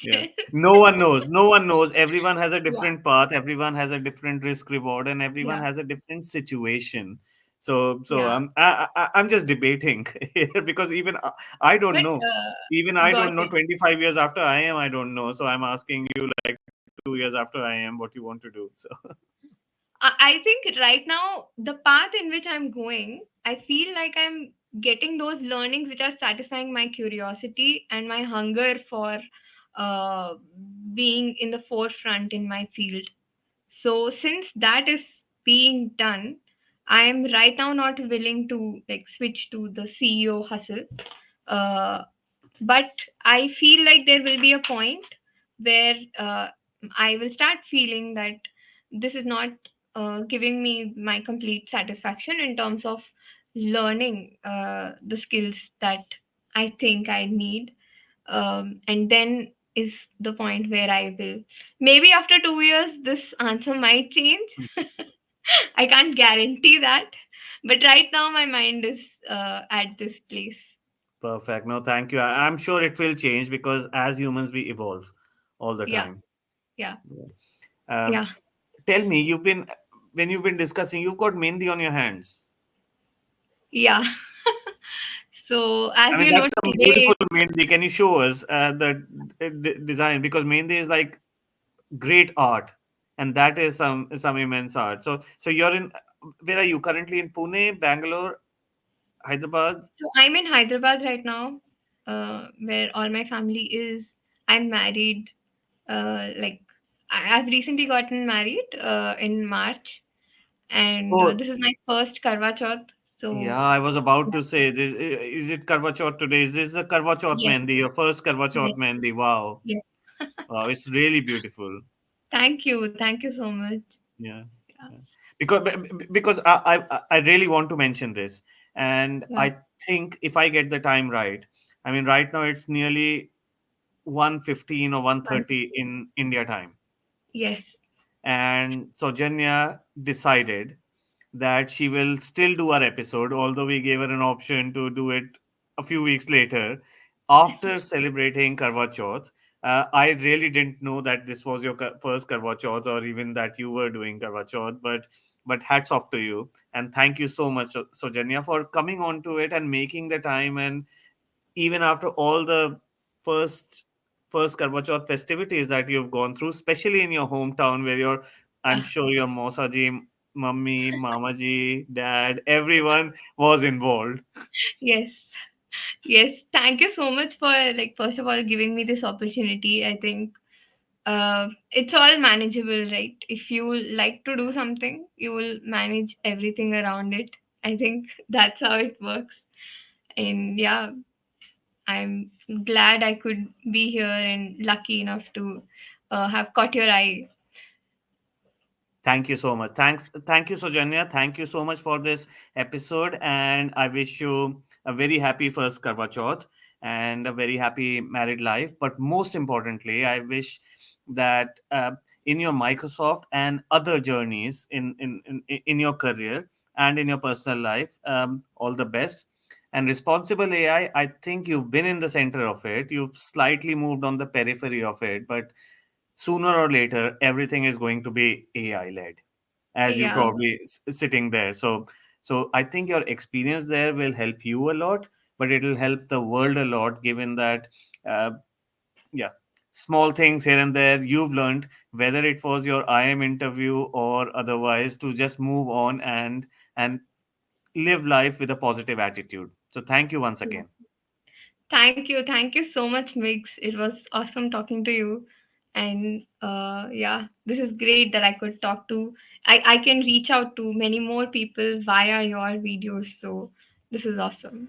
Speaker 2: Yeah.
Speaker 1: question.
Speaker 2: No one knows. No one knows. Everyone has a
Speaker 1: Yeah,
Speaker 2: different path. Everyone has a different risk reward, and everyone
Speaker 1: yeah,
Speaker 2: has a different situation. So
Speaker 1: yeah.
Speaker 2: I'm just debating here because even I don't
Speaker 1: But
Speaker 2: know. Even I
Speaker 1: got
Speaker 2: don't know.
Speaker 1: it.
Speaker 2: 25 years after I am, I don't know. So I'm asking you like 2 years after I am, what you want to do. So
Speaker 1: I think right now, the path in which I'm going, I feel like I'm getting those learnings which are satisfying my curiosity and my hunger for uh, being in the forefront in my field. So since that is being done, I am right now not willing to like switch to the CEO hustle. Uh, but I feel like there will be a point where I will start feeling that this is not giving me my complete satisfaction in terms of learning the skills that I think I need. And then is the point where I will, maybe after 2 years this answer might change. I can't guarantee that, but right now my mind is at this place.
Speaker 2: perfect. No, thank you. I'm sure it will change because as humans we evolve all the
Speaker 1: Yeah,
Speaker 2: time.
Speaker 1: yeah,
Speaker 2: Um,
Speaker 1: yeah,
Speaker 2: Tell me, when you've been discussing, you've got mehndi on your hands.
Speaker 1: yeah. So as
Speaker 2: I mean,
Speaker 1: you know
Speaker 2: that's some
Speaker 1: today,
Speaker 2: beautiful mehndi. Can you show us the design? Because mehndi is like great art, and that is some immense art. So you're in. Where are you currently in Pune, Bangalore, Hyderabad?
Speaker 1: so I'm in Hyderabad right now, where all my family is. I'm married. Like I've recently gotten married in March, and
Speaker 2: Oh,
Speaker 1: this is my first Karwa Chauth.
Speaker 2: yeah.
Speaker 1: So
Speaker 2: I was about
Speaker 1: yeah,
Speaker 2: to say, this, is it Karwa Chauth today? Is this the Karwa Chauth
Speaker 1: yes,
Speaker 2: mehndi? Your first Karwa
Speaker 1: yes,
Speaker 2: Chauth mehndi? Wow,
Speaker 1: yes.
Speaker 2: wow, it's really beautiful.
Speaker 1: Thank you so much.
Speaker 2: Yeah.
Speaker 1: Yeah,
Speaker 2: Yeah. Because I really want to mention this, and
Speaker 1: yeah,
Speaker 2: I think if I get the time right, I mean right now it's nearly 1:15 or 1:30
Speaker 1: 150.
Speaker 2: in India time,
Speaker 1: Yes,
Speaker 2: and Sojanya decided that she will still do our episode, although we gave her an option to do it a few weeks later after celebrating Karwa Chauth. I really didn't know that this was your first Karwa Chauth or even that you were doing Karwa Chauth, but hats off to you and thank you so much, Sojanya, for coming on to it and making the time. And even after all the first first Karwa Chauth festivities that you've gone through, especially in your hometown where I'm
Speaker 1: yeah,
Speaker 2: sure your Mosaji, mummy, mamaji, dad, everyone was involved.
Speaker 1: yes. Yes, thank you so much for, like, first of all, giving me this opportunity. I think it's all manageable, right? If you like to do something, you will manage everything around it. I think that's how it works. And yeah, I'm glad I could be here and lucky enough to have caught your eye.
Speaker 2: Thank you so much. Thank you, Sojanya. Thank you so much for this episode, and I wish you a very happy first Karwa Chauth and a very happy married life. But most importantly, I wish that in your Microsoft and other journeys in your career and in your personal life, all the best. And responsible AI, I think you've been in the center of it. You've slightly moved on the periphery of it, but sooner or later everything is going to be AI led, as you
Speaker 1: Yeah,
Speaker 2: probably sitting there. So I think your experience there will help you a lot, but it will help the world a lot, given that uh, yeah, small things here and there you've learned, whether it was your IM interview or otherwise, to just move on and live life with a positive attitude. So thank you once
Speaker 1: yeah.
Speaker 2: again.
Speaker 1: Thank you so much, Mix. It was awesome talking to you. And yeah, this is great that I could talk to. I can reach out to many more people via your videos. So this is awesome.